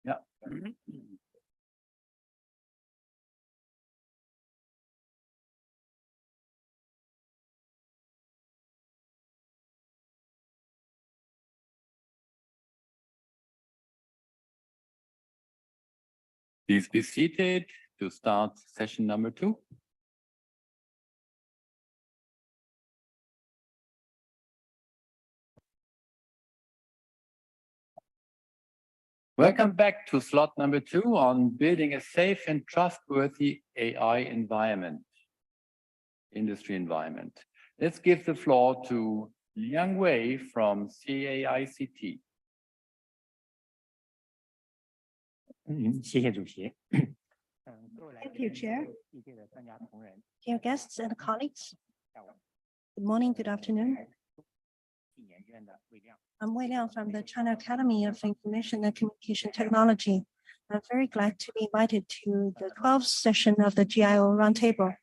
Yeah. Please be seated to start session number 2. Welcome back to slot number 2 on building a safe and trustworthy AI environment, industry environment. Let's give the floor to Liang Wei from CAICT. 谢谢主席。 Thank you, Chair. Dear guests and colleagues, good morning, good afternoon. I'm Wei Liang from the China Academy of Information and Communication Technology. I'm very glad to be invited to the 12th session of the GIO Roundtable.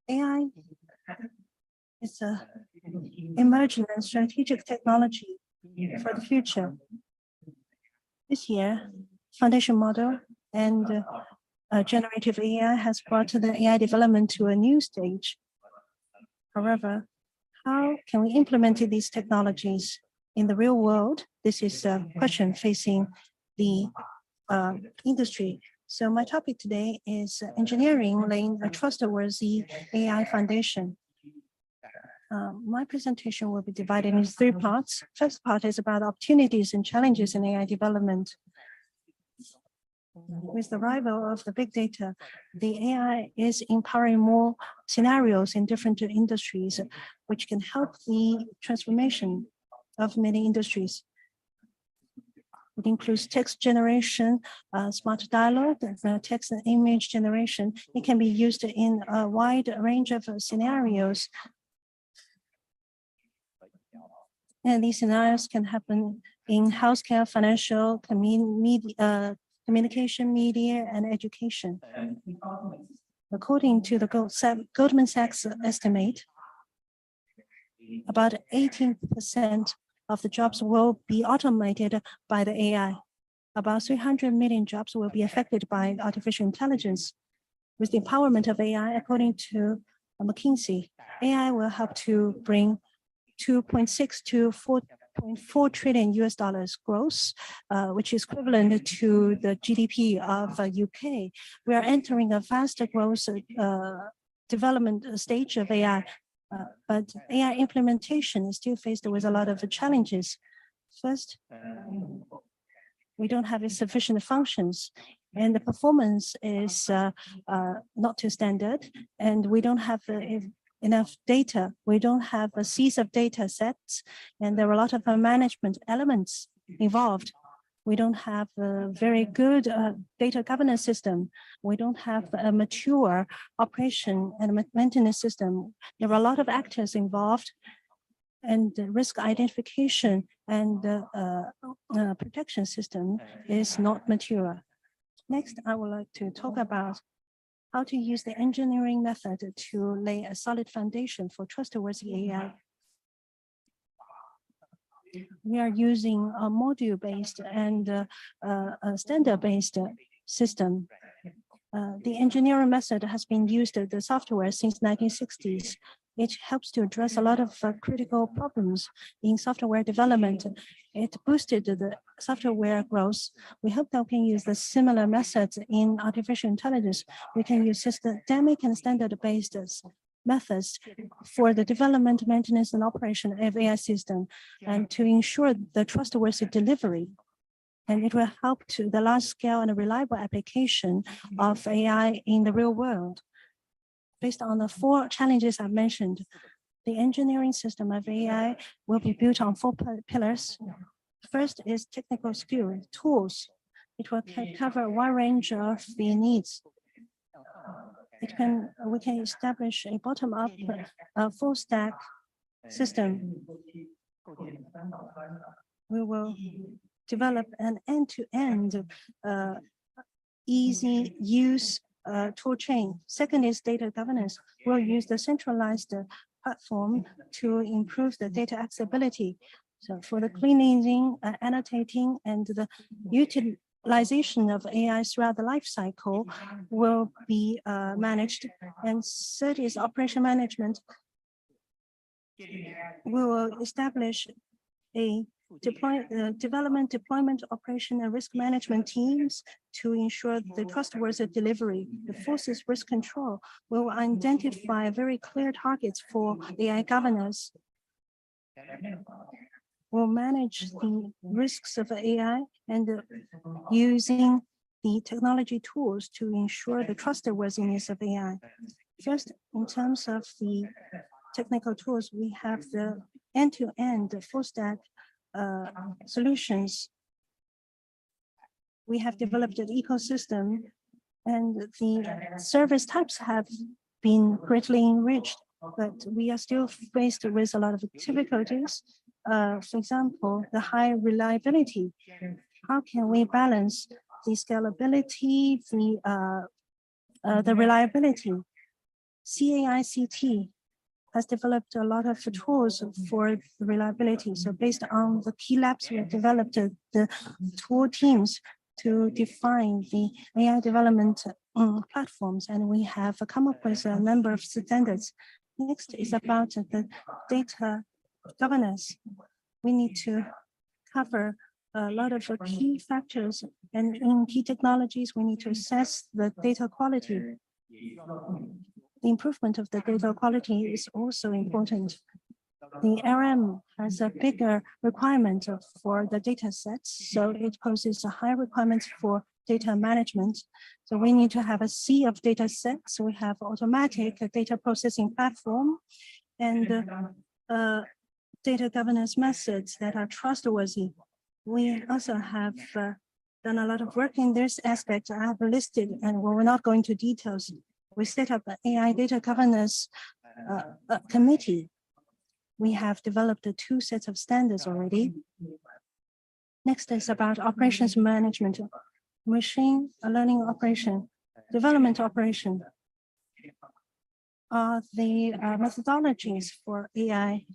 AI is an emerging and strategic technology for the future. This year, foundation model and generative AI has brought the AI development to a new stage. However, how can we implement these technologies in the real world? This is a question facing the industry. So my topic today is engineering laying a trustworthy AI foundation. My presentation will be divided into 3 parts. First part is about opportunities and challenges in AI development. With the arrival of the big data, the AI is empowering more scenarios in different industries, which can help the transformation of many industries. It includes text generation, smart dialogue, text and image generation. It can be used in a wide range of scenarios. And these scenarios can happen in healthcare, financial, communication, media, and education. According to the Goldman Sachs estimate, about 18% of the jobs will be automated by the AI. About 300 million jobs will be affected by artificial intelligence. With the empowerment of AI, according to McKinsey, AI will help to bring 2.6 to 4.4 trillion US dollars gross, which is equivalent to the GDP of UK. We are entering a faster growth development stage of AI, but AI implementation is still faced with a lot of challenges. First, we don't have sufficient functions, and the performance is not to standard, and we don't have enough data. We don't have a series of data sets, and there are a lot of management elements involved. We don't have a very good data governance system. We don't have a mature operation and maintenance system. There are a lot of actors involved, and the risk identification and protection system is not mature. Next, I would like to talk about how to use the engineering method to lay a solid foundation for trustworthy AI. We are using a module-based and a standard-based system. The engineering method has been used in the software since 1960s. It helps to address a lot of critical problems in software development. It boosted the software growth. We hope that we can use the similar methods in artificial intelligence. We can use systemic and standard-based methods for the development, maintenance, and operation of AI system, and to ensure the trustworthy delivery. and it will help to the large scale and reliable application of AI in the real world. Based on the 4 challenges I mentioned, the engineering system of AI will be built on 4 pillars. First is technical skill tools. It will cover a wide range of the needs. We can establish a bottom-up full stack system. We will develop an end-to-end easy use tool chain. Second is data governance. We'll use the centralized platform to improve the data accessibility. So for the cleaning, annotating, and the utilization of AI throughout the life cycle will be managed. And third is operation management. We will establish a development, deployment, operation, and risk management teams to ensure the trustworthy delivery. The fourth is risk control. We will identify very clear targets for AI governance. We'll manage the risks of AI and using the technology tools to ensure the trustworthiness of AI. First, in terms of the technical tools, we have the end-to-end full stack solutions. We have developed an ecosystem, and the service types have been greatly enriched, but we are still faced with a lot of difficulties. For example, the high reliability. How can we balance the scalability, the reliability? CAICT has developed a lot of tools for the reliability. So based on the key labs, we have developed the tool teams to define the AI development platforms, and we have come up with a number of standards. Next is about the data governance. We need to cover a lot of key factors, and in key technologies, we need to assess the data quality. The improvement of the data quality is also important. The RM has a bigger requirement for the data sets, so it poses a high requirement for data management. So we need to have a sea of data sets. We have automatic data processing platform and data governance methods that are trustworthy. We also have done a lot of work in this aspect. I have listed, and we're not going to details. We set up an AI data governance committee. We have developed 2 sets of standards already. Next is about operations management, machine learning operation, development operation. The methodologies for AI.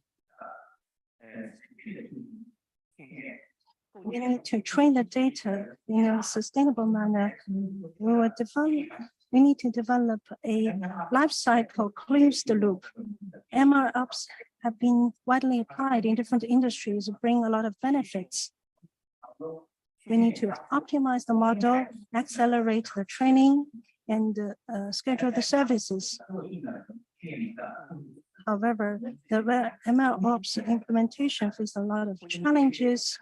We need to train the data in a sustainable manner. We need to develop a life cycle closed loop. MLOps have been widely applied in different industries, bring a lot of benefits. We need to optimize the model, accelerate the training, and schedule the services. However, the MLOps implementation faces a lot of challenges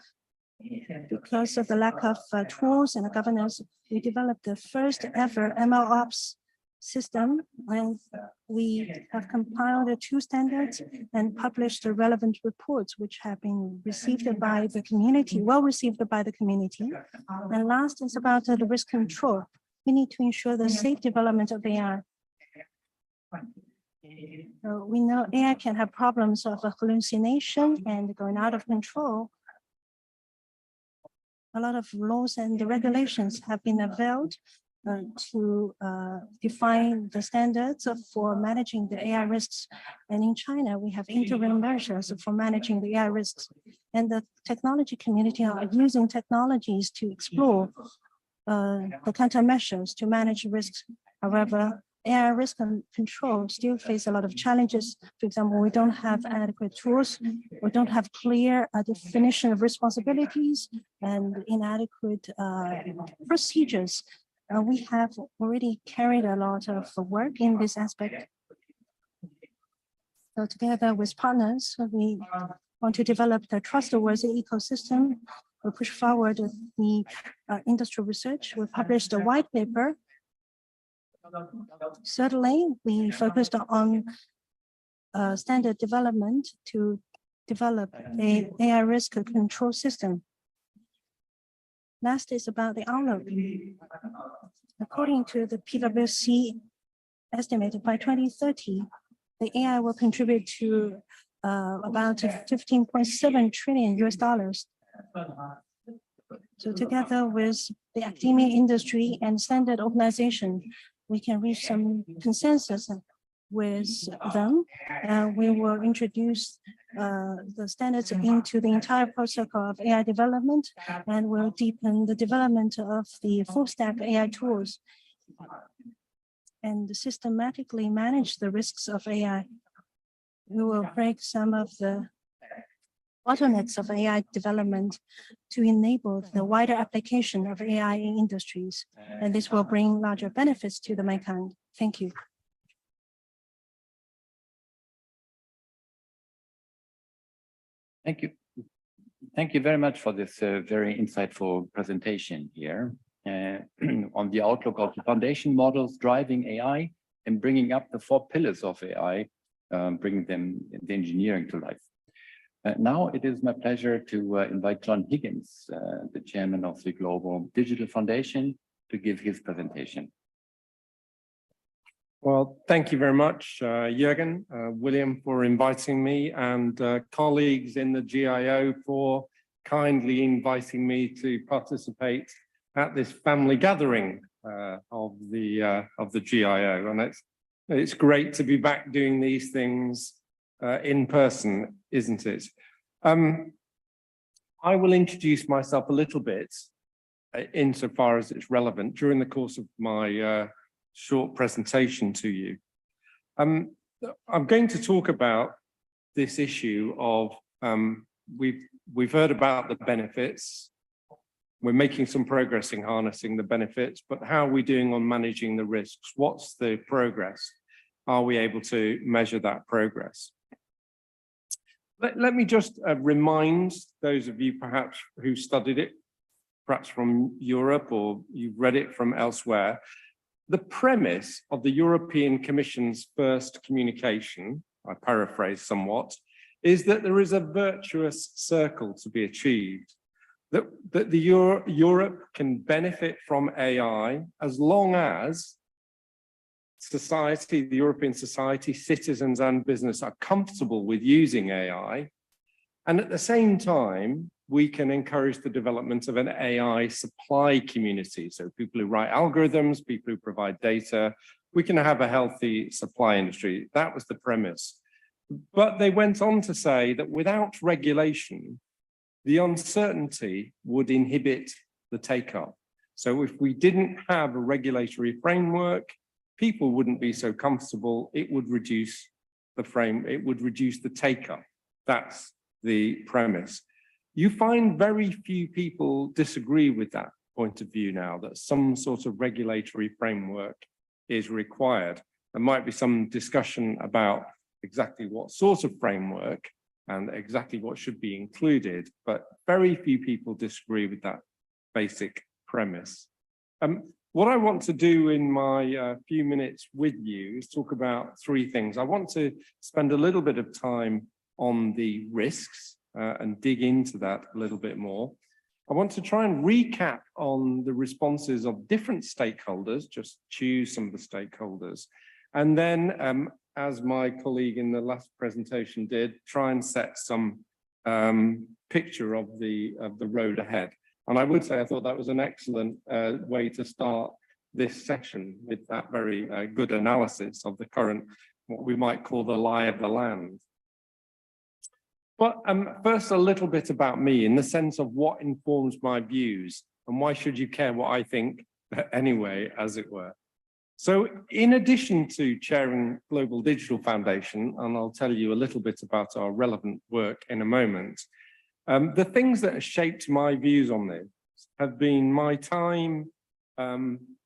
because of the lack of tools and governance. We developed the first ever MLOps system, and we have compiled 2 standards and published the relevant reports, which have been received by the community, well received by the community. And last is about the risk control. We need to ensure the safe development of AI. We know AI can have problems of hallucination and going out of control. A lot of laws and regulations have been availed to define the standards for managing the AI risks. And in China, we have interim measures for managing the AI risks. And the technology community are using technologies to explore the countermeasures to manage risks. However, AI risk control still face a lot of challenges. For example, we don't have adequate tools. We don't have clear definition of responsibilities and inadequate procedures. We have already carried a lot of work in this aspect. So together with partners, we want to develop the trustworthy ecosystem We push forward the industrial research. We published a white paper. Certainly, we focused on standard development to develop an AI risk control system. Last is about the outlook. According to the PwC estimate, by 2030, the AI will contribute to about $15.7 trillion. So together with the academia industry and standard organization, we can reach some consensus with them. We will introduce the standards into the entire protocol of AI development, and will deepen the development of the full stack AI tools and systematically manage the risks of AI. We will break some of the bottlenecks of AI development to enable the wider application of AI in industries, and this will bring larger benefits to the mankind. Thank you. Thank you. Thank you very much for this very insightful presentation here on the outlook of the foundation models driving AI and bringing up the 4 pillars of AI, bringing them in the engineering to life. Now it is my pleasure to invite John Higgins, the chairman of the Global Digital Foundation, to give his presentation. Well, thank you very much, Jürgen, William, for inviting me, and colleagues in the GIO for kindly inviting me to participate at this family gathering of the GIO. And it's great to be back doing these things in person, isn't it? I will introduce myself a little bit insofar as it's relevant during the course of my short presentation to you. I'm going to talk about this issue of we've heard about the benefits. We're making some progress in harnessing the benefits, but how are we doing on managing the risks? What's the progress? Are we able to measure that progress? Let me just remind those of you perhaps who studied it, perhaps from Europe or you've read it from elsewhere. The premise of the European Commission's first communication, I paraphrase somewhat, is that there is a virtuous circle to be achieved, that Europe can benefit from AI as long as society, the European society, citizens and business are comfortable with using AI. And at the same time, we can encourage the development of an AI supply community. So people who write algorithms, people who provide data, we can have a healthy supply industry. That was the premise. But they went on to say that without regulation, the uncertainty would inhibit the take-up. So if we didn't have a regulatory framework, people wouldn't be so comfortable, it would reduce the take-up. That's the premise. You find very few people disagree with that point of view now, that some sort of regulatory framework is required. There might be some discussion about exactly what sort of framework and exactly what should be included, but very few people disagree with that basic premise. What I want to do in my few minutes with you is talk about 3 things. I want to spend a little bit of time on the risks and dig into that a little bit more. I want to try and recap on the responses of different stakeholders, just choose some of the stakeholders. And then, as my colleague in the last presentation did, try and set some picture of the road ahead. And I would say I thought that was an excellent way to start this session, with that very good analysis of the current, what we might call the lie of the land. But first, a little bit about me in the sense of what informs my views and why should you care what I think anyway, as it were. So in addition to chairing Global Digital Foundation, and I'll tell you a little bit about our relevant work in a moment, the things that have shaped my views on this have been my time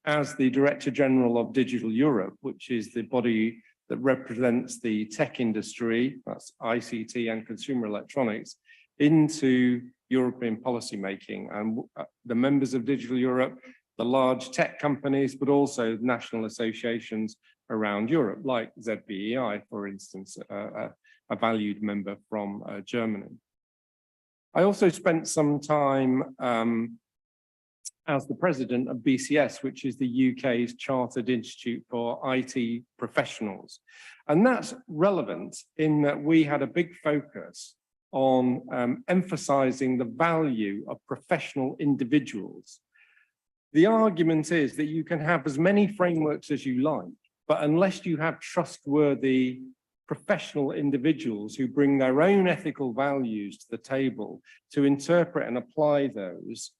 as the Director General of Digital Europe, which is the body that represents the tech industry, that's ICT and consumer electronics, into European policymaking, and the members of Digital Europe, the large tech companies, but also national associations around Europe, like ZBEI, for instance, a valued member from Germany. I also spent some time as the president of BCS, which is the UK's Chartered Institute for IT Professionals. And that's relevant in that we had a big focus on emphasizing the value of professional individuals. The argument is that you can have as many frameworks as you like, but unless you have trustworthy professional individuals who bring their own ethical values to the table to interpret and apply those,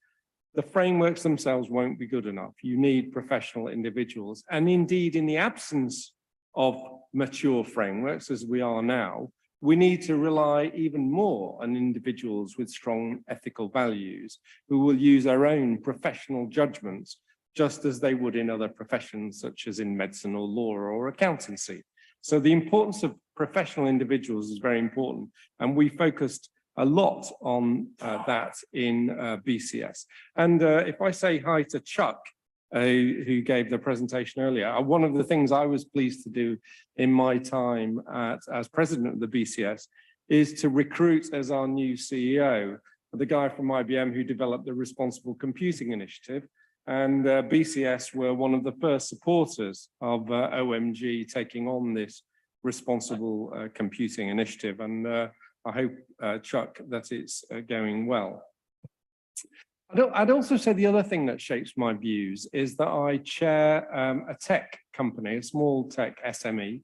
the frameworks themselves won't be good enough. You need professional individuals. And indeed, in the absence of mature frameworks, as we are now, we need to rely even more on individuals with strong ethical values who will use their own professional judgments, just as they would in other professions, such as in medicine or law or accountancy. So the importance of professional individuals is very important. And we focused a lot on that in BCS. And if I say hi to Chuck, who gave the presentation earlier, one of the things I was pleased to do in my time as president of the BCS is to recruit as our new CEO, the guy from IBM who developed the Responsible Computing Initiative. And BCS were one of the first supporters of OMG taking on this Responsible Computing Initiative. And I hope, Chuck, that it's going well. I'd also say the other thing that shapes my views is that I chair a tech company, a small tech SME,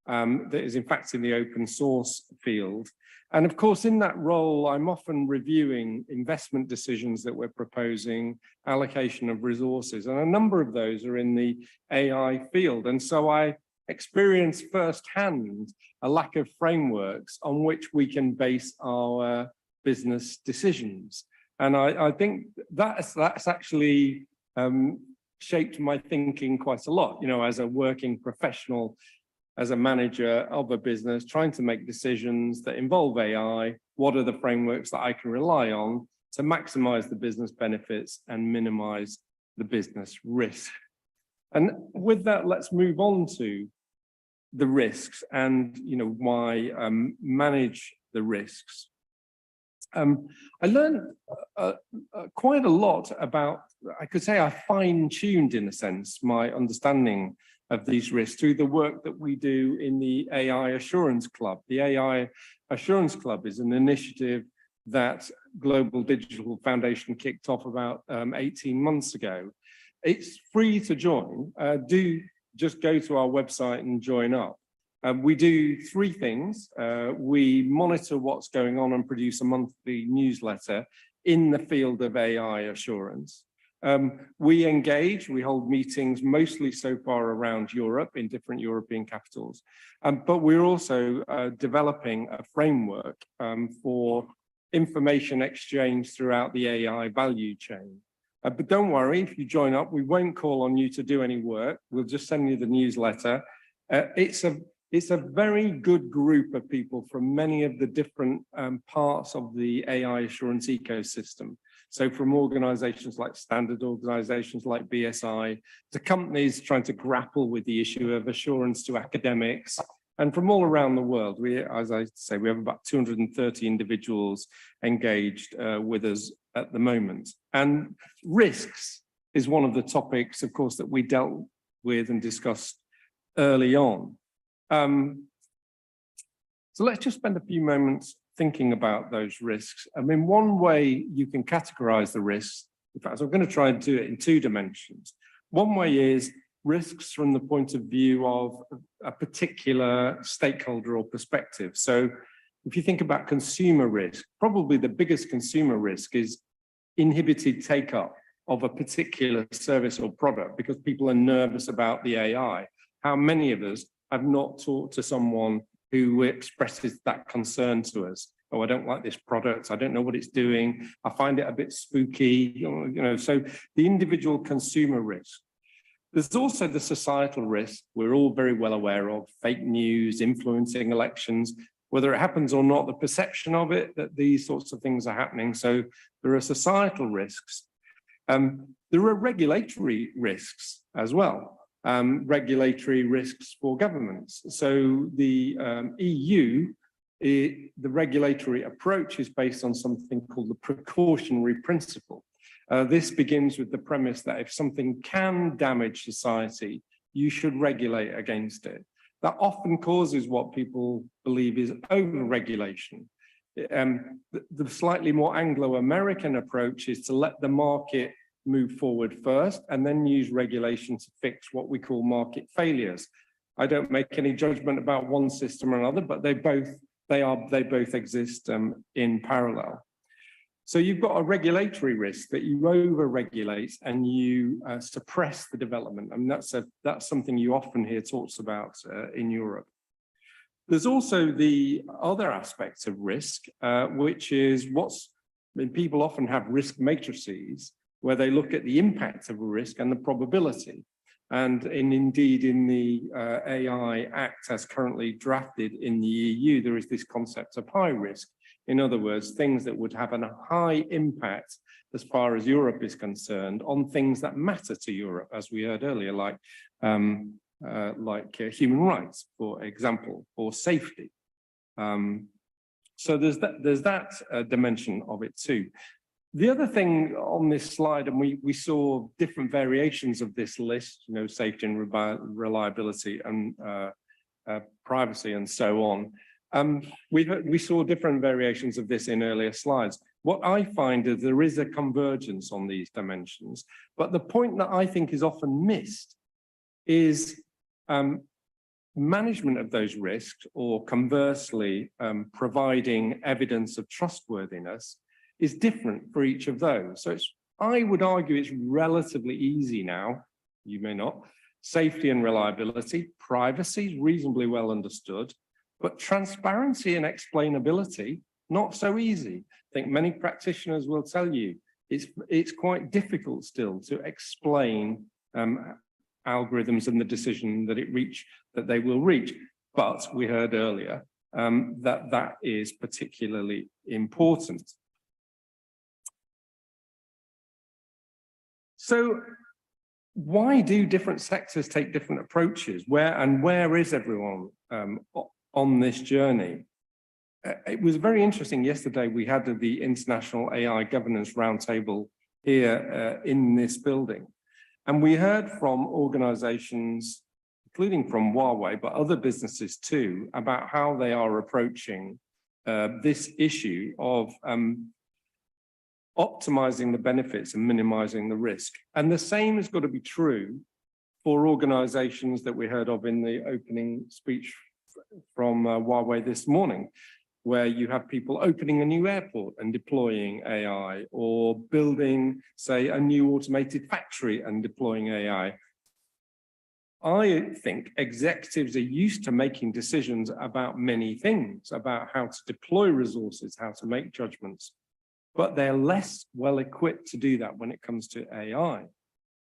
that is in fact in the open source field. And of course, in that role, I'm often reviewing investment decisions that we're proposing, allocation of resources, and a number of those are in the AI field. And so I experience firsthand a lack of frameworks on which we can base our business decisions. And I think that's actually shaped my thinking quite a lot, you know, as a working professional, as a manager of a business, trying to make decisions that involve AI. What are the frameworks that I can rely on to maximize the business benefits and minimize the business risk? And with that, let's move on to the risks and, you know, why manage the risks. I learned quite a lot about, I could say I fine-tuned in a sense, my understanding of these risks through the work that we do in the AI Assurance Club. The AI Assurance Club is an initiative that Global Digital Foundation kicked off about 18 months ago. It's free to join. Do just go to our website and join up. We do three things. We monitor what's going on and produce a monthly newsletter in the field of AI assurance. We engage, we hold meetings mostly so far around Europe in different European capitals, but we're also developing a framework for information exchange throughout the AI value chain. But don't worry, if you join up, we won't call on you to do any work. We'll just send you the newsletter. It's a very good group of people from many of the different parts of the AI assurance ecosystem. So from organizations like standard organizations like BSI, to companies trying to grapple with the issue of assurance to academics, and from all around the world. We, as I say, we have about 230 individuals engaged with us at the moment. And risks is one of the topics, of course, that we dealt with and discussed early on. So let's just spend a few moments thinking about those risks. I mean, one way you can categorize the risks, in fact, I'm going to try and do it in two dimensions. One way is risks from the point of view of a particular stakeholder or perspective. So if you think about consumer risk, probably the biggest consumer risk is inhibited take-up of a particular service or product because people are nervous about the AI. How many of us have not talked to someone who expresses that concern to us? Oh, I don't like this product. I don't know what it's doing. I find it a bit spooky. You know, so the individual consumer risk. There's also the societal risk we're all very well aware of, fake news, influencing elections, whether it happens or not, the perception of it, that these sorts of things are happening. So there are societal risks. There are regulatory risks as well, regulatory risks for governments. So the EU, the regulatory approach is based on something called the precautionary principle. This begins with the premise that if something can damage society, you should regulate against it. That often causes what people believe is over-regulation. The slightly more Anglo-American approach is to let the market move forward first and then use regulation to fix what we call market failures. I don't make any judgment about one system or another, but they both exist in parallel. So you've got a regulatory risk that you over-regulate and you suppress the development. I mean, that's something you often hear talks about in Europe. There's also the other aspects of risk, which is people often have risk matrices where they look at the impact of a risk and the probability. And indeed, in the AI Act as currently drafted in the EU, there is this concept of high risk. In other words, things that would have a high impact as far as Europe is concerned on things that matter to Europe, as we heard earlier, like human rights, for example, or safety. So there's that dimension of it too. The other thing on this slide, and we saw different variations of this list, safety and reliability and privacy and so on. We saw different variations of this in earlier slides. What I find is there is a convergence on these dimensions, but the point that I think is often missed is management of those risks, or conversely, providing evidence of trustworthiness is different for each of those. So I would argue it's relatively easy now, you may not. Safety and reliability, privacy is reasonably well understood, but transparency and explainability, not so easy. I think many practitioners will tell you it's quite difficult still to explain algorithms and the decision that they will reach. But we heard earlier that is particularly important. So why do different sectors take different approaches? Where is everyone on this journey? It was very interesting. Yesterday, we had the International AI Governance Roundtable here in this building. And we heard from organizations, including from Huawei, but other businesses too, about how they are approaching this issue of optimizing the benefits and minimizing the risk. And the same has got to be true for organizations that we heard of in the opening speech from Huawei this morning, where you have people opening a new airport and deploying AI, or building, say, a new automated factory and deploying AI. I think executives are used to making decisions about many things, about how to deploy resources, how to make judgments, but they're less well equipped to do that when it comes to AI.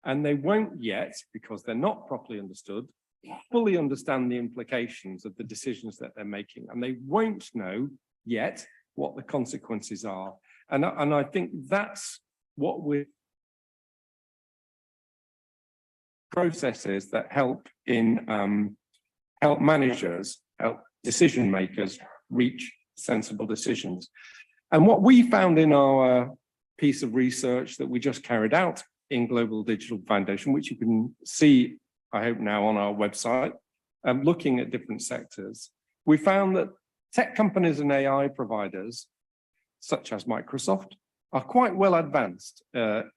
And they won't yet, because they're not properly understood, fully understand the implications of the decisions that they're making. And they won't know yet what the consequences are. And I think that's what we're processes that help help managers, help decision makers reach sensible decisions. And what we found in our piece of research that we just carried out in Global Digital Foundation, which you can see, I hope now, on our website, looking at different sectors, we found that tech companies and AI providers, such as Microsoft, are quite well advanced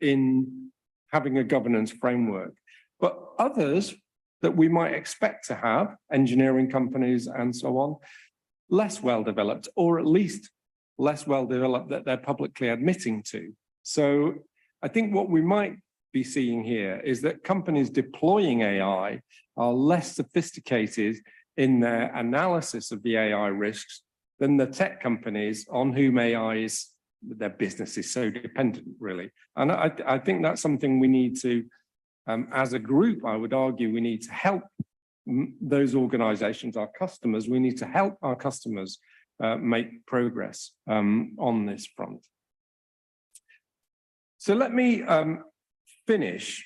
in having a governance framework. But others that we might expect to have, engineering companies and so on, less well developed, or at least less well developed that they're publicly admitting to. So I think what we might be seeing here is that companies deploying AI are less sophisticated in their analysis of the AI risks than the tech companies on whom their business is so dependent, really. And I think that's something we need to, as a group, I would argue we need to help those organizations, our customers, we need to help our customers make progress on this front. So let me finish,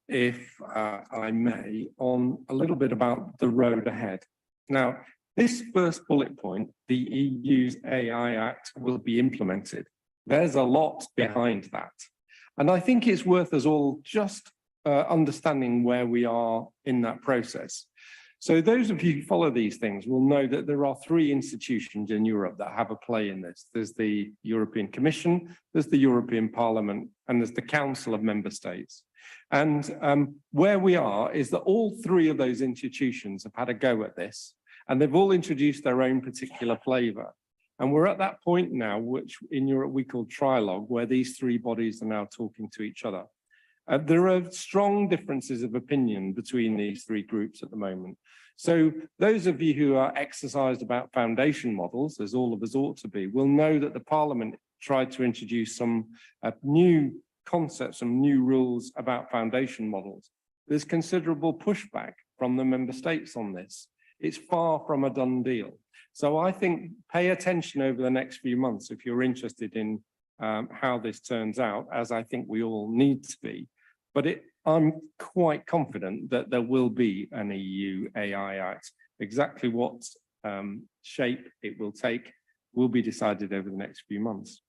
if I may, on a little bit about the road ahead. Now, this first bullet point, the EU's AI Act will be implemented. There's a lot behind that. And I think it's worth us all just understanding where we are in that process. So those of you who follow these things will know that there are three institutions in Europe that have a play in this. There's the European Commission, there's the European Parliament, and there's the Council of Member States. And where we are is that all three of those institutions have had a go at this, and they've all introduced their own particular flavour. And we're at that point now, which in Europe we call trilogue, where these three bodies are now talking to each other. There are strong differences of opinion between these three groups at the moment. So those of you who are exercised about foundation models, as all of us ought to be, will know that the Parliament tried to introduce some new concepts, some new rules about foundation models. There's considerable pushback from the member states on this. It's far from a done deal. So I think pay attention over the next few months if you're interested in how this turns out, as I think we all need to be. But I'm quite confident that there will be an EU AI Act. Exactly what shape it will take will be decided over the next few months.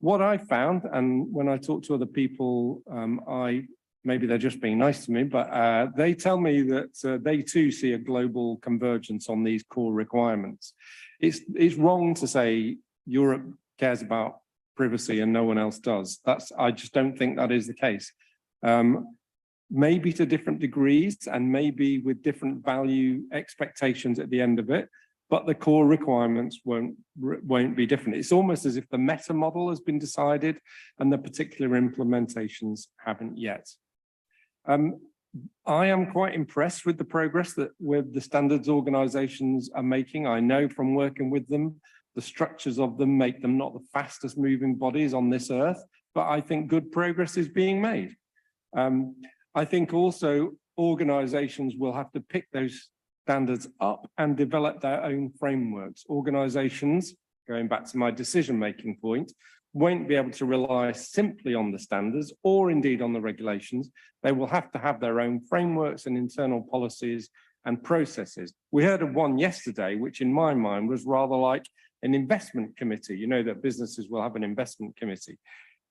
What I found, and when I talk to other people, maybe they're just being nice to me, but they tell me that they too see a global convergence on these core requirements. It's wrong to say Europe cares about privacy and no one else does. I just don't think that is the case. Maybe to different degrees and maybe with different value expectations at the end of it, but the core requirements won't be different. It's almost as if the meta model has been decided and the particular implementations haven't yet. I am quite impressed with the progress that the standards organizations are making. I know from working with them, the structures of them make them not the fastest moving bodies on this earth, but I think good progress is being made. I think also organizations will have to pick those standards up and develop their own frameworks. Organizations, going back to my decision-making point, won't be able to rely simply on the standards or indeed on the regulations. They will have to have their own frameworks and internal policies and processes. We heard of one yesterday, which in my mind was rather like an investment committee. You know that businesses will have an investment committee.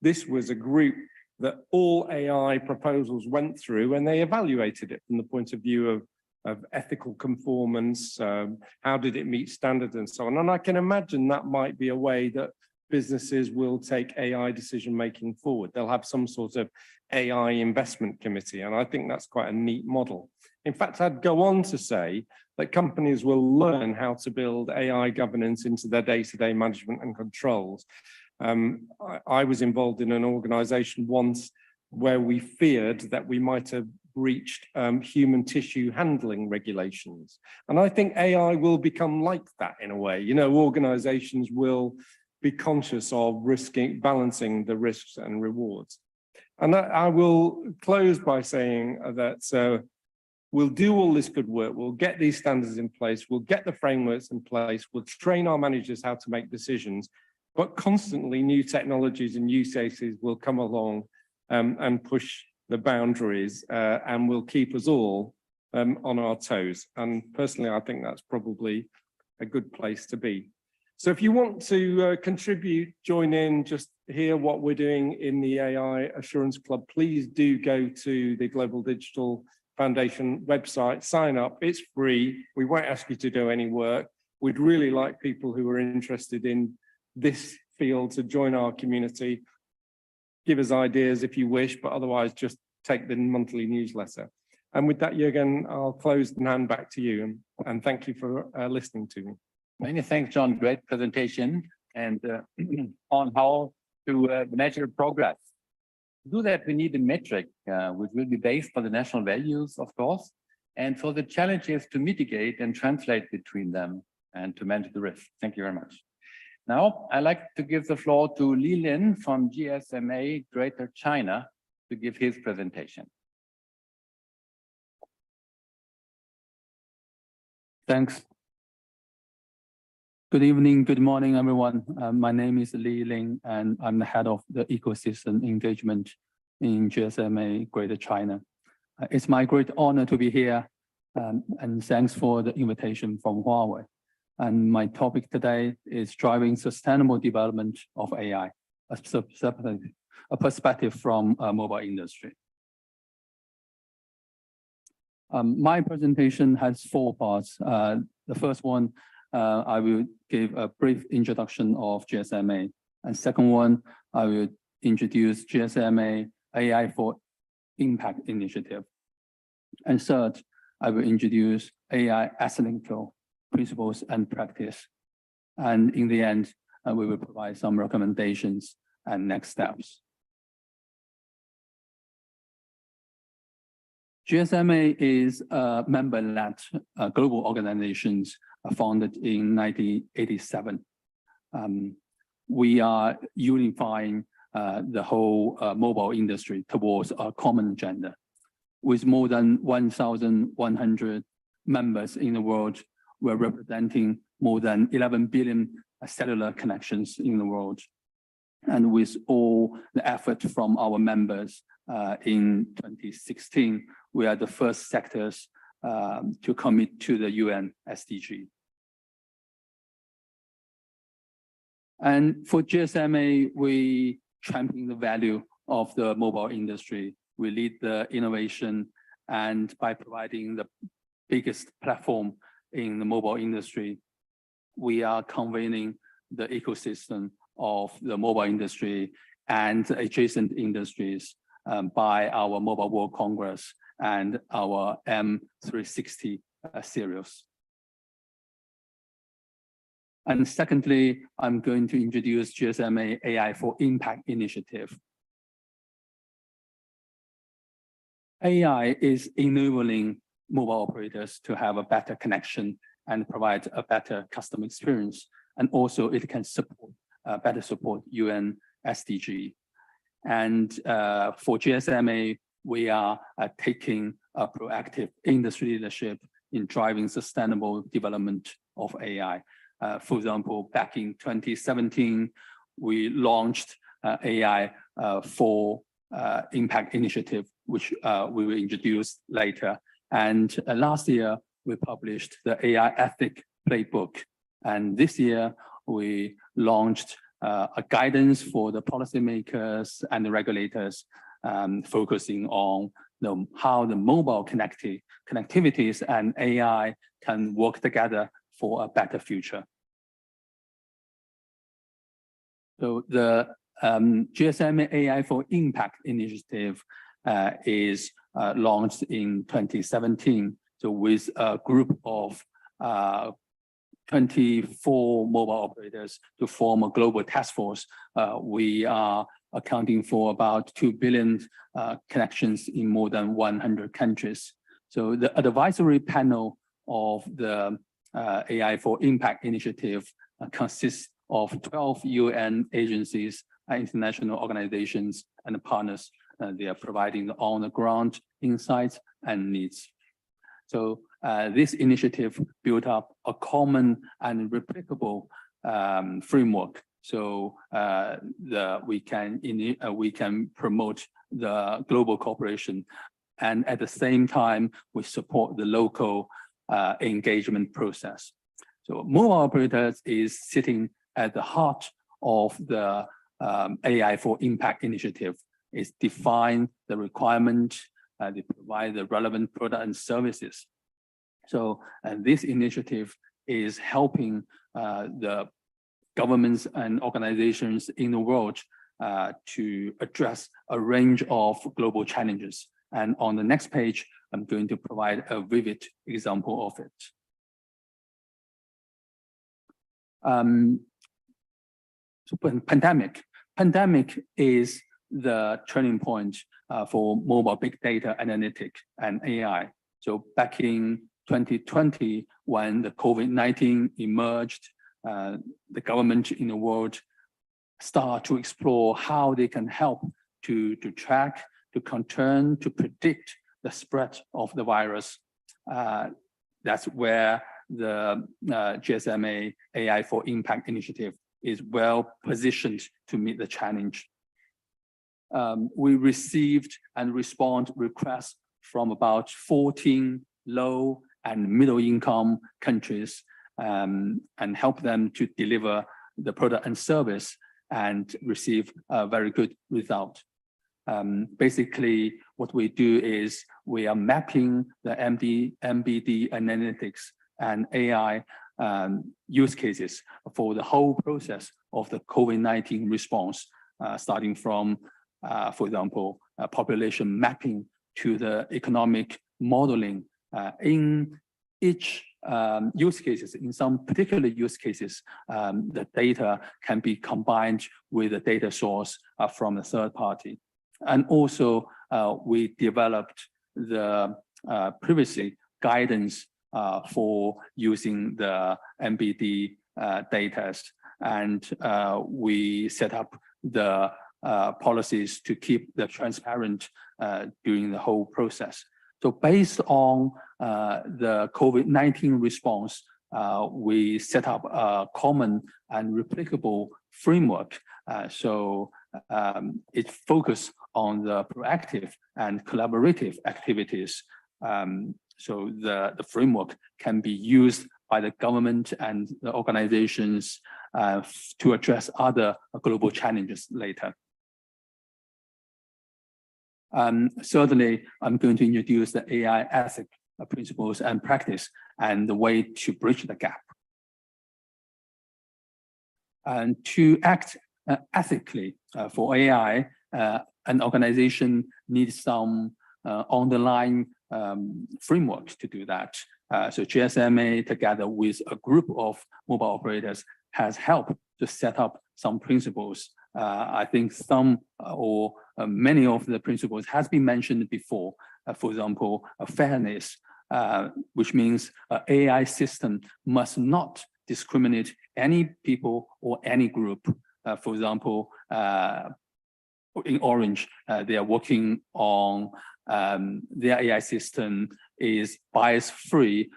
This was a group that all AI proposals went through and they evaluated it from the point of view of ethical conformance, how did it meet standards and so on. And I can imagine that might be a way that businesses will take AI decision-making forward. They'll have some sort of AI investment committee, and I think that's quite a neat model. In fact, I'd go on to say that companies will learn how to build AI governance into their day-to-day management and controls. I was involved in an organization once where we feared that we might have breached human tissue handling regulations. And I think AI will become like that in a way. You know, organizations will be conscious of balancing the risks and rewards. And I will close by saying that we'll do all this good work, we'll get these standards in place, we'll get the frameworks in place, we'll train our managers how to make decisions, but constantly new technologies and use cases will come along and push the boundaries and will keep us all on our toes. And personally, I think that's probably a good place to be. So if you want to contribute, join in, just hear what we're doing in the AI Assurance Club, please do go to the Global Digital Foundation website, sign up, it's free. We won't ask you to do any work. We'd really like people who are interested in this field to join our community. Give us ideas if you wish, but otherwise just take the monthly newsletter. And with that, Jürgen, I'll close and hand back to you. And thank you for listening to me. Many thanks, John. Great presentation and on how to measure progress. To do that, we need a metric which will be based on the national values, of course, and for the challenges to mitigate and translate between them and to manage the risk. Thank you very much. Now, I'd like to give the floor to Li Lin from GSMA Greater China to give his presentation. Thanks. Good evening, good morning, everyone. My name is Li Ling, and I'm the head of the ecosystem engagement in GSMA Greater China. It's my great honor to be here, and thanks for the invitation from Huawei. And my topic today is driving sustainable development of AI, a perspective from mobile industry. My presentation has 4 parts. The first one, I will give a brief introduction of GSMA. And second one, I will introduce GSMA AI for Impact initiative. And third, I will introduce AI ethical principles and practice. And in the end, we will provide some recommendations and next steps. GSMA is a member-led global organization founded in 1987. We are unifying the whole mobile industry towards a common agenda. With more than 1,100 members in the world, we're representing more than 11 billion cellular connections in the world. And with all the effort from our members in 2016, we are the first sectors to commit to the UN SDG. And for GSMA, we champion the value of the mobile industry. We lead the innovation, and by providing the biggest platform in the mobile industry, we are convening the ecosystem of the mobile industry and adjacent industries by our Mobile World Congress and our M360 series. And secondly, I'm going to introduce GSMA AI for Impact initiative. AI is enabling mobile operators to have a better connection and provide a better customer experience. And also it can support, better support UN SDG. And for GSMA, we are taking a proactive industry leadership in driving sustainable development of AI. For example, back in 2017, we launched AI for Impact initiative, which we will introduce later. And last year, we published the AI Ethic Playbook. And this year, we launched a guidance for the policymakers and the regulators, focusing on how the mobile connectivities and AI can work together for a better future. So the GSMA AI for Impact initiative is launched in 2017. So with a group of 24 mobile operators to form a global task force, we are accounting for about 2 billion connections in more than 100 countries. So the advisory panel of the AI for Impact initiative consists of 12 UN agencies, international organizations, and partners. They are providing the on-the-ground insights and needs. So this initiative built up a common and replicable framework. So we can promote the global cooperation, and at the same time, we support the local engagement process. So mobile operators is sitting at the heart of the AI for Impact initiative. It's define the requirement, they provide the relevant product and services. So this initiative is helping the governments and organizations in the world to address a range of global challenges. And on the next page, I'm going to provide a vivid example of it. Pandemic is the turning point for mobile big data analytics and AI. So back in 2020, when the COVID-19 emerged, the government in the world start to explore how they can help to track, to contain, to predict the spread of the virus. That's where the GSMA AI for Impact initiative is well positioned to meet the challenge. We received and respond requests from about 14 low and middle income countries and help them to deliver the product and service and receive a very good result. Basically, what we do is we are mapping the MBD analytics and AI use cases for the whole process of the COVID-19 response, starting from, for example, population mapping to the economic modeling. In each use cases, in some particular use cases, the data can be combined with a data source from a third party. And also, we developed the privacy guidance for using the MBD data, and we set up the policies to keep the transparent during the whole process. So based on the COVID-19 response, we set up a common and replicable framework. It focused on the proactive and collaborative activities. So the framework can be used by the government and the organizations to address other global challenges later. Certainly, I'm going to introduce the AI ethic principles and practice and the way to bridge the gap. And to act ethically for AI, an organization needs some underlying framework to do that. So GSMA, together with a group of mobile operators, has helped to set up some principles. I think some or many of the principles has been mentioned before. For example, fairness, which means an AI system must not discriminate any people or any group. For example, in Orange, they are working on their AI system is bias-free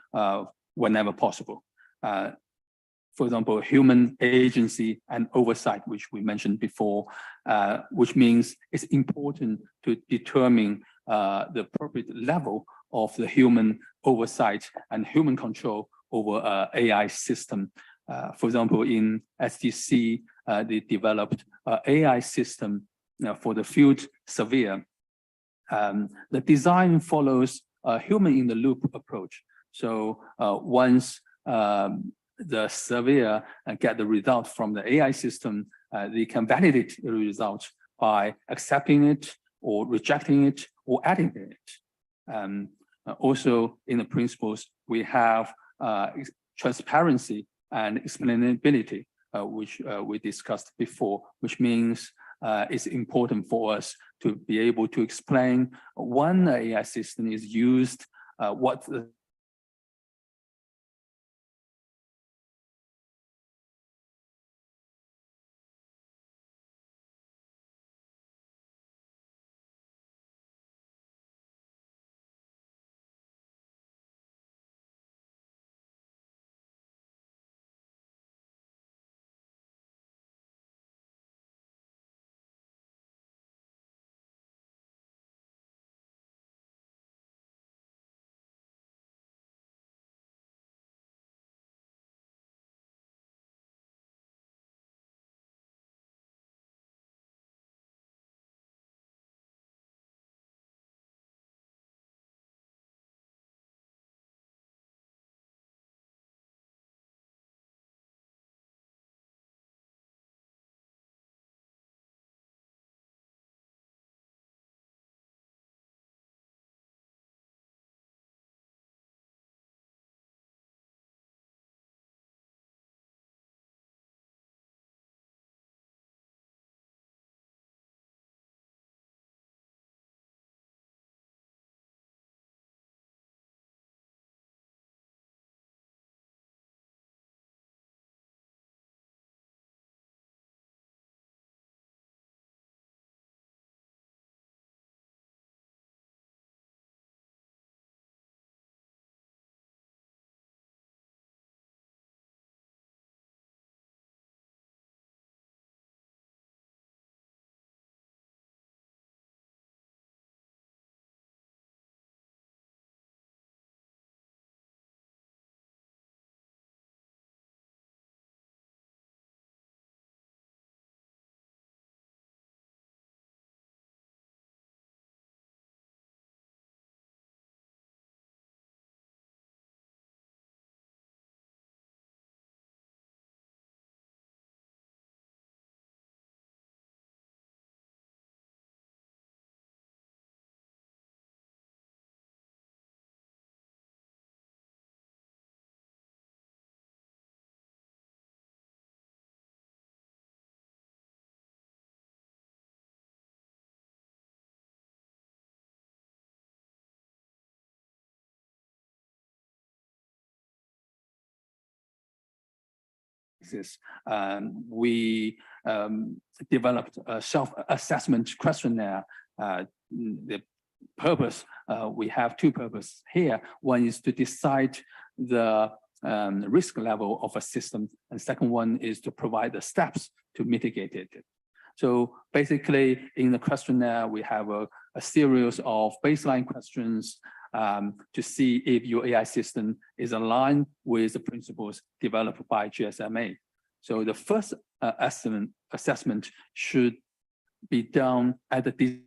whenever possible. For example, human agency and oversight, which we mentioned before, which means it's important to determine the appropriate level of the human oversight and human control over an AI system. For example, in STC, they developed an AI system for the field surveyor. The design follows a human-in-the-loop approach. So once the surveyor get the result from the AI system, they can validate the result by accepting it or rejecting it or adding it. Also, in the principles, we have transparency and explainability, which we discussed before, which means it's important for us to be able to explain when the AI system is used, what the basis, we developed a self-assessment questionnaire. The purpose, we have two purposes here. One is to decide the risk level of a system, and second one is to provide the steps to mitigate it. So basically, in the questionnaire, we have a series of baseline questions to see if your AI system is aligned with the principles developed by GSMA. So the first assessment should be done at the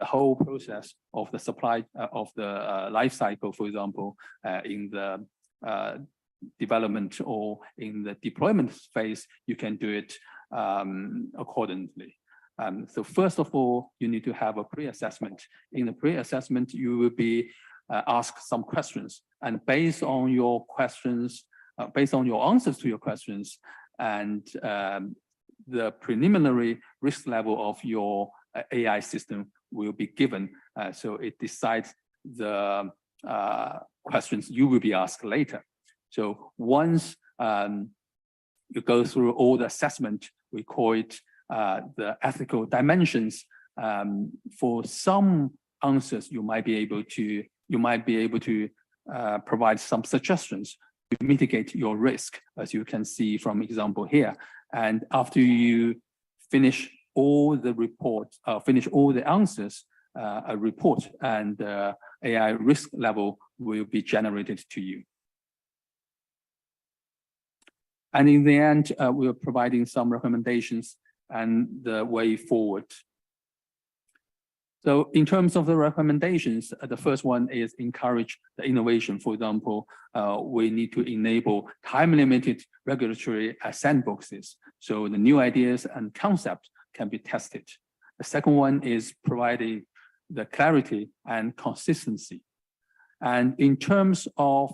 whole process of the supply of the life cycle, for example, in the development or in the deployment phase, you can do it accordingly. So first of all, you need to have a pre-assessment. In the pre-assessment, you will be asked some questions, and based on your questions, based on your answers to your questions, and the preliminary risk level of your AI system will be given. So it decides the questions you will be asked later. So once you go through all the assessment, we call it the ethical dimensions. For some answers, you might be able to provide some suggestions to mitigate your risk, as you can see from example here. And after you finish all the reports, finish all the answers, a report and AI risk level will be generated to you. And in the end, we are providing some recommendations and the way forward. So in terms of the recommendations, the first one is encourage the innovation. For example, we need to enable time-limited regulatory sandboxes, so the new ideas and concepts can be tested. The second one is providing the clarity and consistency. And in terms of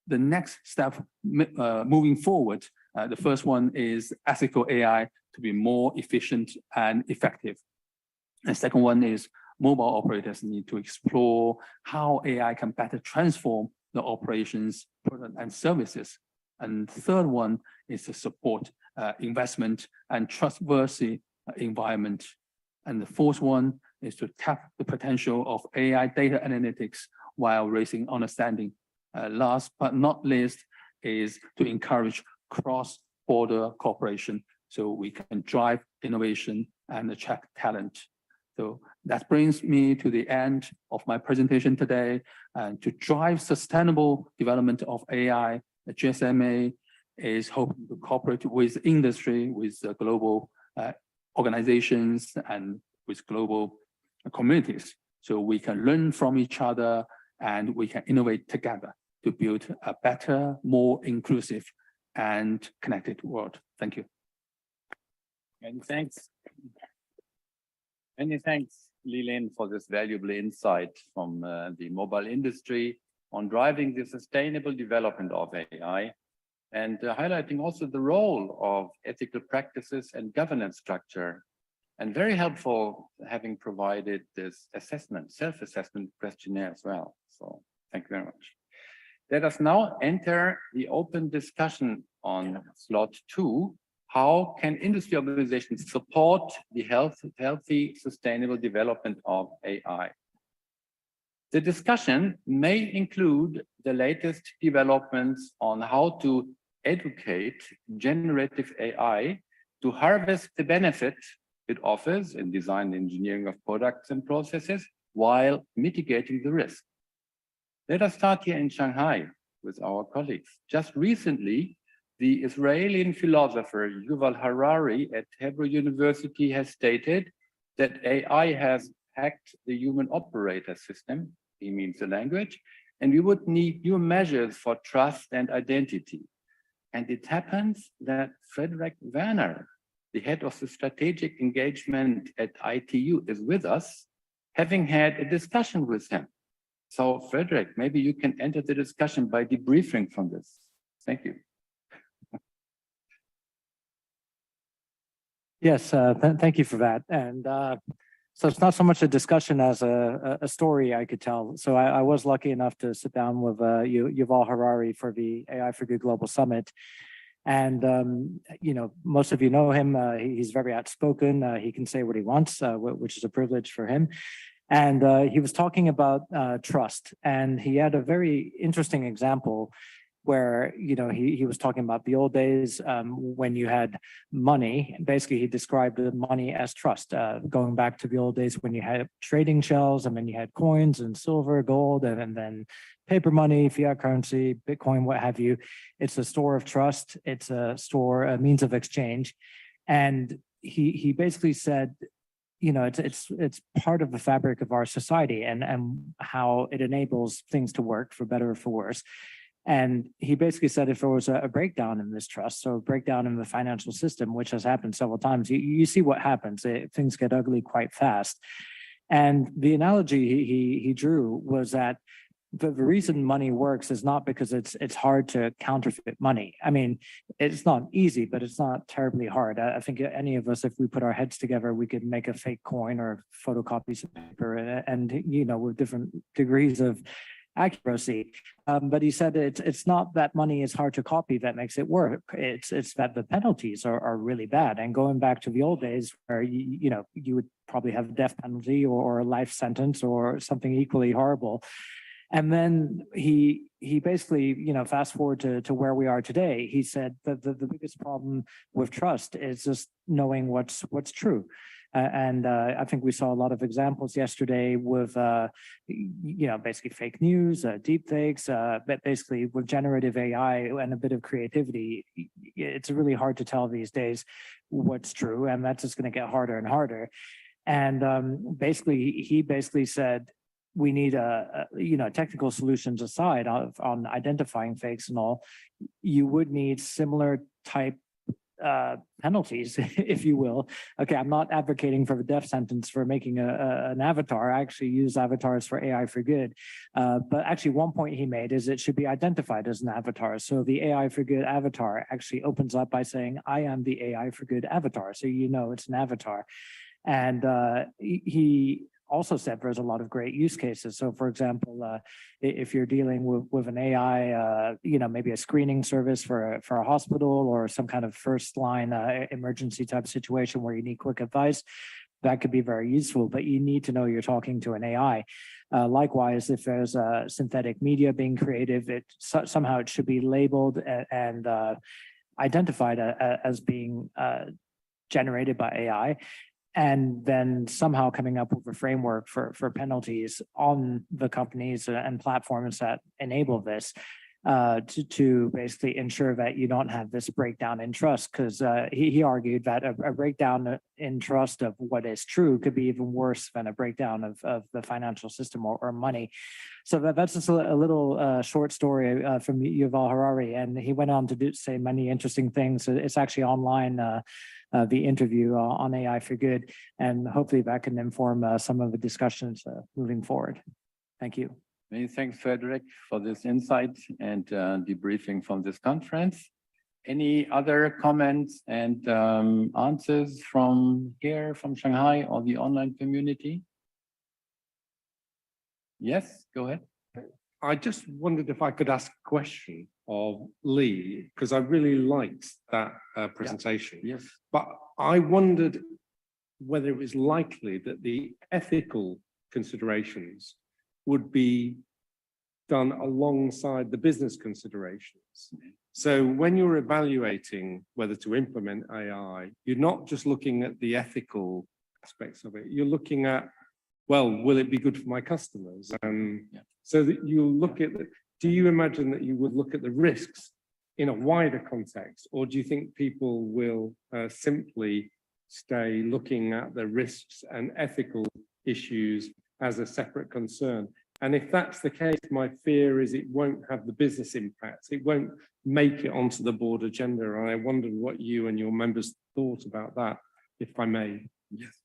the next step moving forward, the first one is ethical AI to be more efficient and effective. And second one is mobile operators need to explore how AI can better transform the operations, product, and services. And third one is to support investment and trustworthy environment. And the fourth one is to tap the potential of AI data analytics while raising understanding. Last but not least is to encourage cross-border cooperation so we can drive innovation and attract talent. So that brings me to the end of my presentation today. And to drive sustainable development of AI, the GSMA is hoping to cooperate with industry, with global organizations, and with global communities. So we can learn from each other and we can innovate together to build a better, more inclusive and connected world. Thank you. Many thanks. Many thanks, Li-Lin, for this valuable insight from the mobile industry on driving the sustainable development of AI and highlighting also the role of ethical practices and governance structure. And very helpful having provided this assessment, self-assessment questionnaire as well. So thank you very much. Let us now enter the open discussion on slot 2. How can industry organizations support the healthy, sustainable development of AI? The discussion may include the latest developments on how to educate generative AI to harvest the benefit it offers in design and engineering of products and processes while mitigating the risk. Let us start here in Shanghai with our colleagues. Just recently, the Israeli philosopher Yuval Harari at Hebrew University has stated that AI has hacked the human operator system, he means the language, and we would need new measures for trust and identity. And it happens that Frederick Werner, the head of the strategic engagement at ITU, is with us, having had a discussion with him. So Frederick, maybe you can enter the discussion by debriefing from this. Thank you. Yes, thank you for that. And So it's not so much a discussion as a story I could tell. So I was lucky enough to sit down with Yuval Harari for the AI for Good Global Summit. And, you know, most of you know him. He's very outspoken. He can say what he wants, which is a privilege for him. And he was talking about trust. And he had a very interesting example where, you know, he was talking about the old days when you had money. Basically, he described the money as trust, going back to the old days when you had trading shells and then you had coins and silver, gold, and then paper money, fiat currency, Bitcoin, what have you. It's a store of trust. It's a store, a means of exchange. And he basically said, you know, it's part of the fabric of our society and how it enables things to work for better or for worse. And he basically said if there was a breakdown in this trust, so a breakdown in the financial system, which has happened several times, you see what happens. Things get ugly quite fast. And the analogy he drew was that the reason money works is not because it's hard to counterfeit money. I mean, it's not easy, but it's not terribly hard. I think any of us, if we put our heads together, we could make a fake coin or photocopies of paper and you know, with different degrees of accuracy. But he said it's not that money is hard to copy that makes it work. It's that the penalties are really bad. And going back to the old days where you know, you would probably have a death penalty or a life sentence or something equally horrible. And then he basically, you know, fast forward to where we are today. He said that the biggest problem with trust is just knowing what's true. And I think we saw a lot of examples yesterday with, you know, basically fake news, deep fakes, but basically with generative AI and a bit of creativity, it's really hard to tell these days what's true. And that's just going to get harder and harder. And basically, he basically said, we need you know, technical solutions aside on identifying fakes and all, you would need similar type penalties, if you will. Okay, I'm not advocating for the death sentence for making an avatar. I actually use avatars for AI for good. But actually one point he made is it should be identified as an avatar. So the AI for good avatar actually opens up by saying, I am the AI for good avatar. So you know it's an avatar. And he also said there's a lot of great use cases. So for example, if you're dealing with an AI, you know, maybe a screening service for a hospital or some kind of first line emergency type situation where you need quick advice, that could be very useful, but you need to know you're talking to an AI. Likewise, if there's synthetic media being created, somehow it should be labeled and identified as being generated by AI. And then somehow coming up with a framework for penalties on the companies and platforms that enable this to basically ensure that you don't have this breakdown in trust. Because he argued that a breakdown in trust of what is true could be even worse than a breakdown of the financial system or money. So that's just a little short story from Yuval Harari. And he went on to say many interesting things. So it's actually online. The interview on AI for Good, and hopefully that can inform some of the discussions moving forward. Thank you. Many thanks, Frederick, for this insight and debriefing from this conference. Any other comments and answers from here, from Shanghai or the online community? Yes, go ahead. I just wondered if I could ask a question of Lee, because I really liked that presentation. Yes. But I wondered whether it was likely that the ethical considerations would be done alongside the business considerations. So when you're evaluating whether to implement AI, you're not just looking at the ethical aspects of it, you're looking at, well, will it be good for my customers? So that you'll look at, do you imagine that you would look at the risks in a wider context, or do you think people will simply stay looking at the risks and ethical issues as a separate concern? And if that's the case, my fear is it won't have the business impacts. It won't make it onto the board agenda. And I wondered what you and your members thought about that, if I may. Yes.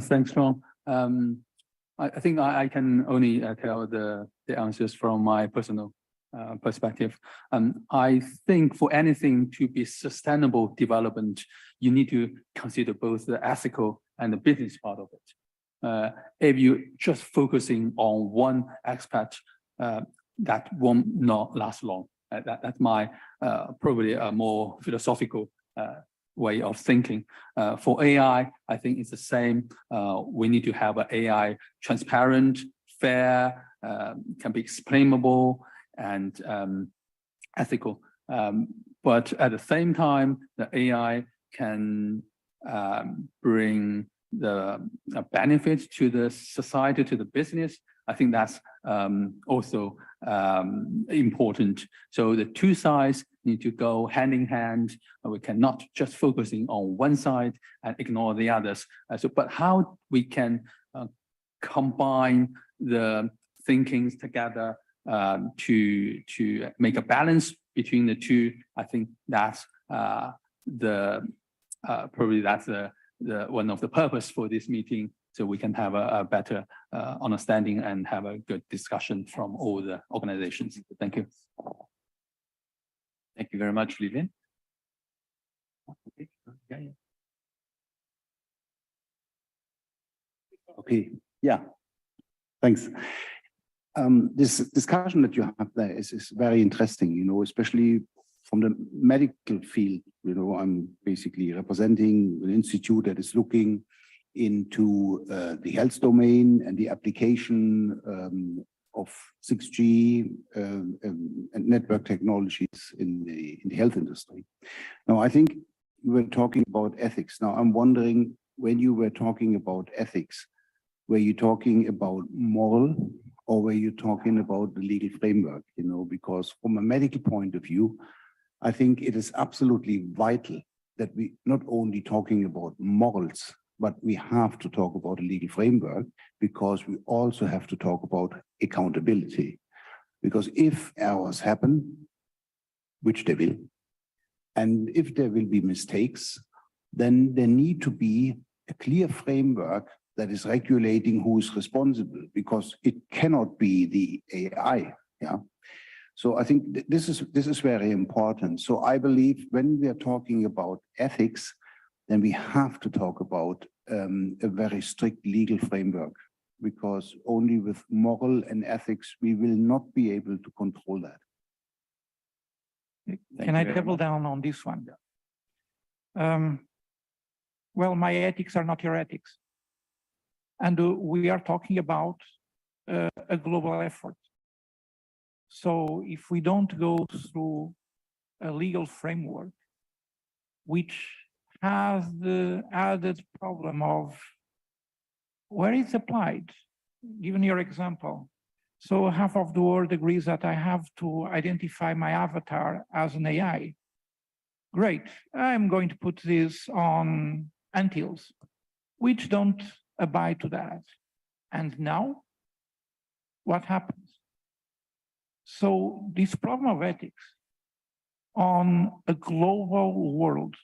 Thanks, Ron. I think I can only tell the answers from my personal perspective. I think for anything to be sustainable development, you need to consider both the ethical and the business part of it. If you just focusing on one aspect, that won't not last long. That's my probably a more philosophical way of thinking. For AI, I think it's the same. We need to have an AI transparent, fair, can be explainable and ethical. But at the same time, the AI can bring the benefits to the society, to the business. I think that's also important. So the two sides need to go hand in hand. We cannot just focusing on one side and ignore the others. But how we can combine the thinkings together to make a balance between the two, I think that's probably that's the one of the purpose for this meeting, so we can have a better understanding and have a good discussion from all the organizations. Thank you. Thank you very much, Lillian. Okay, yeah, thanks. This discussion that you have there is very interesting, you know, especially from the medical field. You know, I'm basically representing an institute that is looking into the health domain and the application of 6G and network technologies in the health industry. Now, I think you were talking about ethics. Now, I'm wondering, when you were talking about ethics, were you talking about moral, or were you talking about the legal framework? You know, because from a medical point of view, I think it is absolutely vital that we not only talking about morals, but we have to talk about a legal framework, because we also have to talk about accountability. Because if errors happen, which they will, and if there will be mistakes, then there need to be a clear framework that is regulating who is responsible, because it cannot be the AI. Yeah. So I think this is very important. So I believe when we are talking about ethics, then we have to talk about a very strict legal framework, because only with moral and ethics, we will not be able to control that. Can I double down on this one? Well, my ethics are not your ethics. And we are talking about a global effort. So if we don't go through a legal framework, which has the added problem of where it's applied, given your example. So half of the world agrees that I have to identify my avatar as an AI. Great, I'm going to put this on Antilles, which don't abide to that. And now, what happens? So this problem of ethics on a global world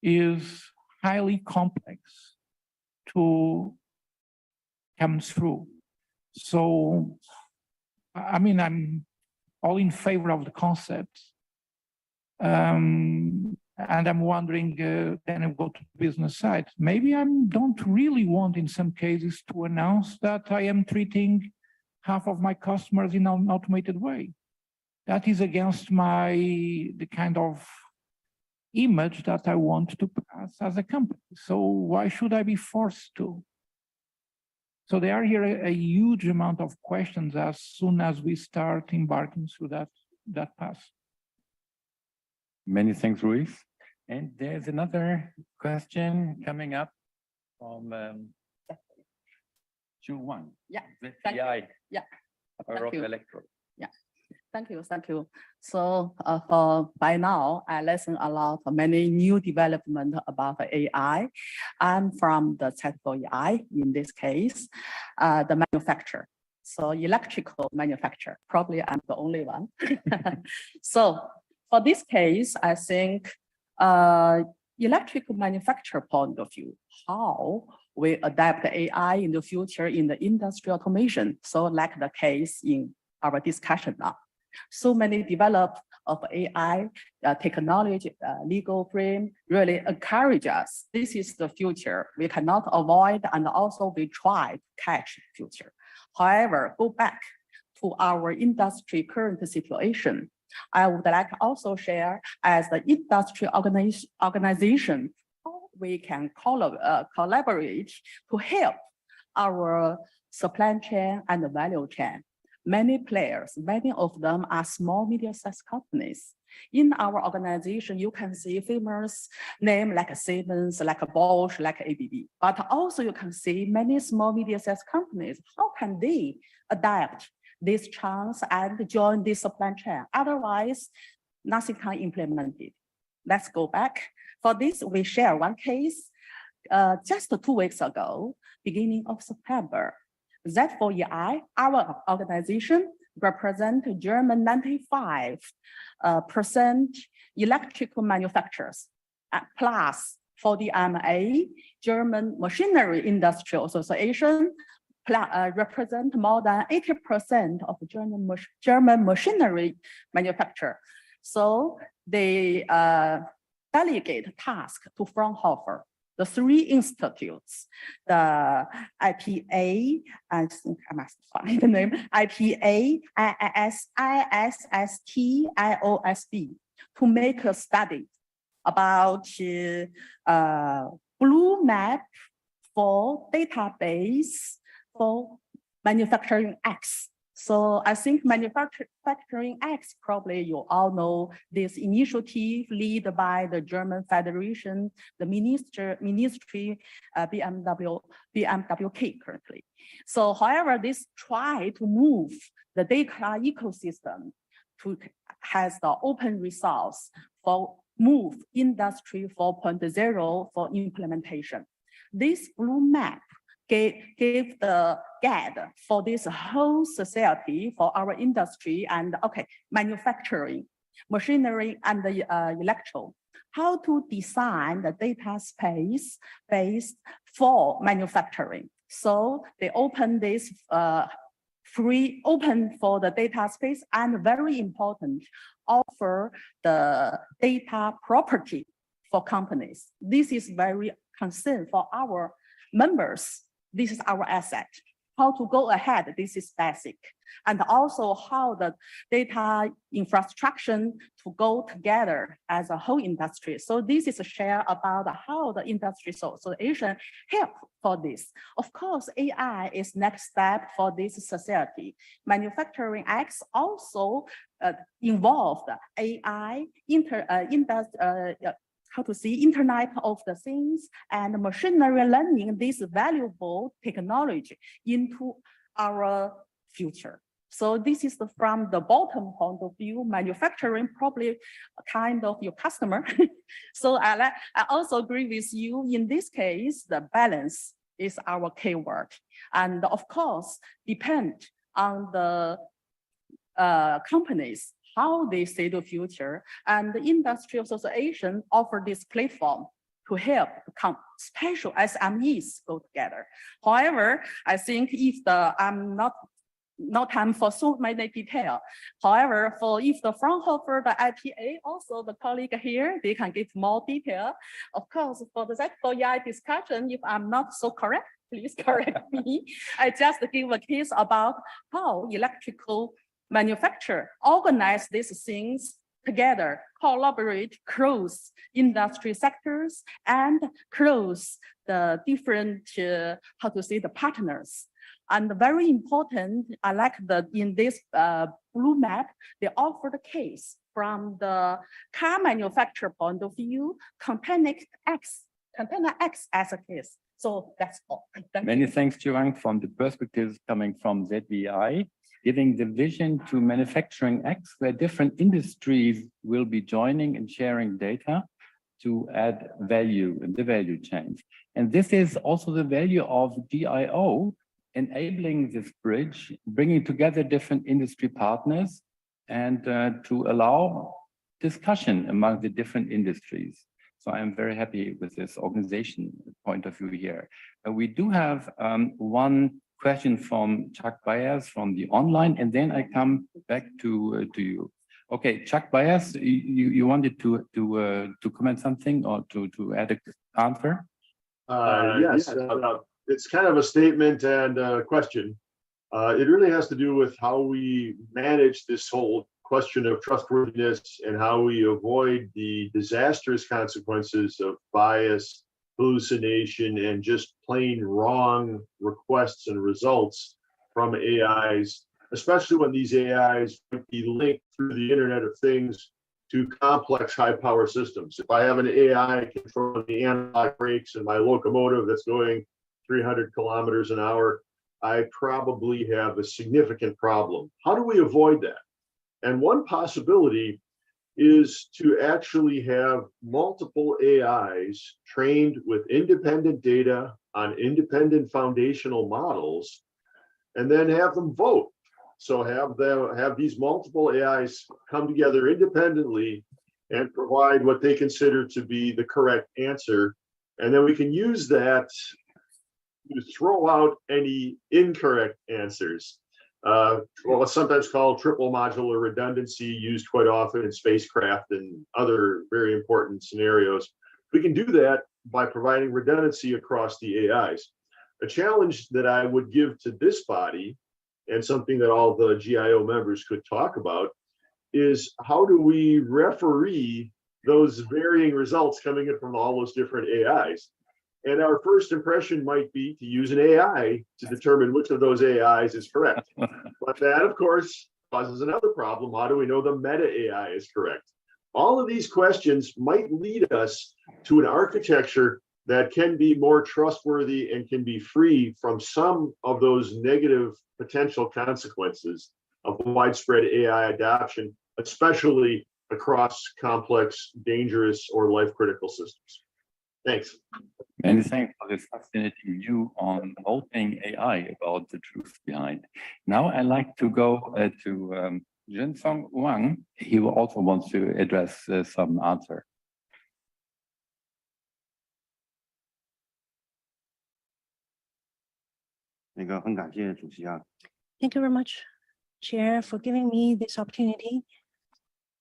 is highly complex to come through. So, I mean, I'm all in favor of the concept. And I'm wondering, then I go to the business side. Maybe I don't really want, in some cases, to announce that I am treating half of my customers in an automated way. That is against the kind of image that I want to pass as a company. So why should I be forced to? So there are here a huge amount of questions as soon as we start embarking through that path. Many thanks, Ruiz. And there's another question coming up from Ju1. Yeah. ZTI. Yeah. Rock Electro. Yeah. Thank you. So by now, I listen a lot of many new development about AI. I'm from the technical AI, in this case, the manufacturer. So electrical manufacturer, probably I'm the only one. So for this case, I think electrical manufacturer point of view, how we adapt AI in the future in the industrial automation. So like the case in our discussion now. So many developed of AI technology, legal frame really encourage us. This is the future. We cannot avoid, and also we try to catch the future. However, go back to our industry current situation. I would like to also share as the industry organization, how we can collaborate to help our supply chain and the value chain. Many players, many of them are small, medium-sized companies. In our organization, you can see famous names like Siemens, like Bosch, like ABB, but also you can see many small, medium-sized companies. How can they adapt this chance and join this supply chain? Otherwise, nothing can implement it. Let's go back. For this, we share one case. Just 2 weeks ago, beginning of September, Z4EI, our organization, represent German 95% electrical manufacturers, plus for the MA, German Machinery Industry Association, represent more than 80% of German machinery manufacturer. So they delegate task to Fraunhofer. The 3 institutes, the IPA, I think I must find the name, IPA, ISST, IOSB, to make a study about blue map for database for manufacturing X. So I think manufacturing X, probably you all know this initiative led by the German Federation, the ministry BMWK currently. So however, this try to move the data ecosystem to has the open resource for move industry 4.0 for implementation. This blue map gave the guide for this whole society, for our industry and manufacturing, machinery and the electro, how to design the data space based for manufacturing. So they open this free, open for the data space, and very important, offer the data property for companies. This is very concern for our members. This is our asset. How to go ahead, this is basic. And also how the data infrastructure to go together as a whole industry. So this is a share about how the industry association help for this. Of course, AI is next step for this society. Manufacturing X also involved AI, Internet of the Things and machinery learning this valuable technology into our future. So this is from the bottom point of view, manufacturing probably kind of your customer. So I also agree with you in this case, the balance is our keyword. And of course, depend on the companies, how they see the future, and the industry association offer this platform to help special SMEs go together. However, I think if I'm not time for so many detail. However, if the Fraunhofer, the IPA, also the colleague here, they can give more detail. Of course, for the Z4EI discussion, if I'm not so correct, please correct me. I just give a case about how electrical manufacturer organize these things together, collaborate, cross industry sectors, and cross the different, the partners. And very important, I like in this blue map, they offer the case from the car manufacturer point of view, container X as a case. So that's all. Many thanks, Joang, from the perspectives coming from Z4EI, giving the vision to manufacturing X, where different industries will be joining and sharing data to add value in the value chains. And this is also the value of GIO, enabling this bridge, bringing together different industry partners and to allow discussion among the different industries. So I'm very happy with this organization point of view here. We do have one question from Chuck Byers from the online, and then I come back to you. Okay, Chuck Bias, you wanted to comment something or to add an answer? Yes, it's kind of a statement and a question. It really has to do with how we manage this whole question of trustworthiness and how we avoid the disastrous consequences of bias, hallucination, and just plain wrong requests and results from AIs, especially when these AIs might be linked through the Internet of Things to complex high-power systems. If I have an AI controlling the analog brakes in my locomotive that's going 300 kilometers an hour, I probably have a significant problem. How do we avoid that? And one possibility is to actually have multiple AIs trained with independent data on independent foundational models, and then have them vote. So have these multiple AIs come together independently and provide what they consider to be the correct answer. And then we can use that to throw out any incorrect answers. Well, it's sometimes called triple modular redundancy, used quite often in spacecraft and other very important scenarios. We can do that by providing redundancy across the AIs. A challenge that I would give to this body, and something that all the GIO members could talk about, is how do we referee those varying results coming in from all those different AIs? And our first impression might be to use an AI to determine which of those AIs is correct. But that, of course, causes another problem. How do we know the meta AI is correct? All of these questions might lead us to an architecture that can be more trustworthy and can be free from some of those negative potential consequences of widespread AI adoption, especially across complex, dangerous, or life-critical systems. Thanks. Many thanks for this fascinating view on opening AI about the truth behind. Now I'd like to go to Jinsong Wang. He also wants to address some answer. Thank you very much, Chair, for giving me this opportunity.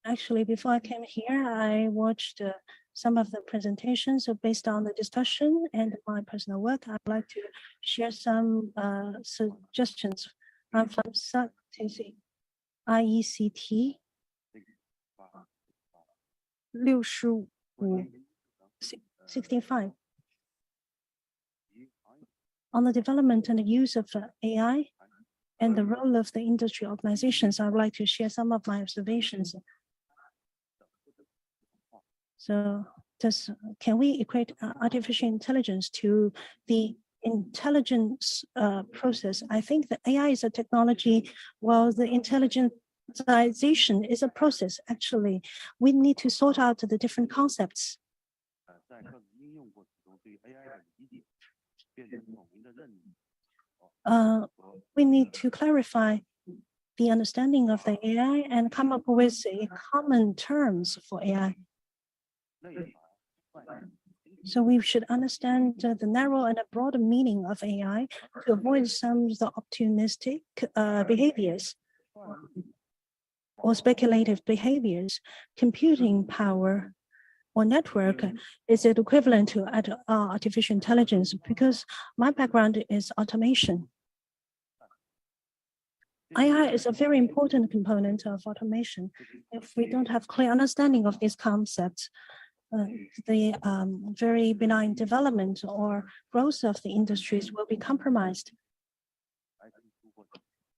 Actually, before I came here, I watched some of the presentations. So based on the discussion and my personal work, I'd like to share some suggestions. I'm from IECT 65. On the development and the use of AI and the role of the industry organizations, I would like to share some of my observations. So can we equate artificial intelligence to the intelligence process? I think the AI is a technology, while the intelligentization is a process. Actually, we need to sort out the different concepts. We need to clarify the understanding of the AI and come up with a common terms for AI. So we should understand the narrow and a broader meaning of AI to avoid some of the opportunistic behaviors or speculative behaviors. Computing power or network is it equivalent to artificial intelligence, because my background is automation. AI is a very important component of automation. If we don't have clear understanding of these concepts, the very benign development or growth of the industries will be compromised.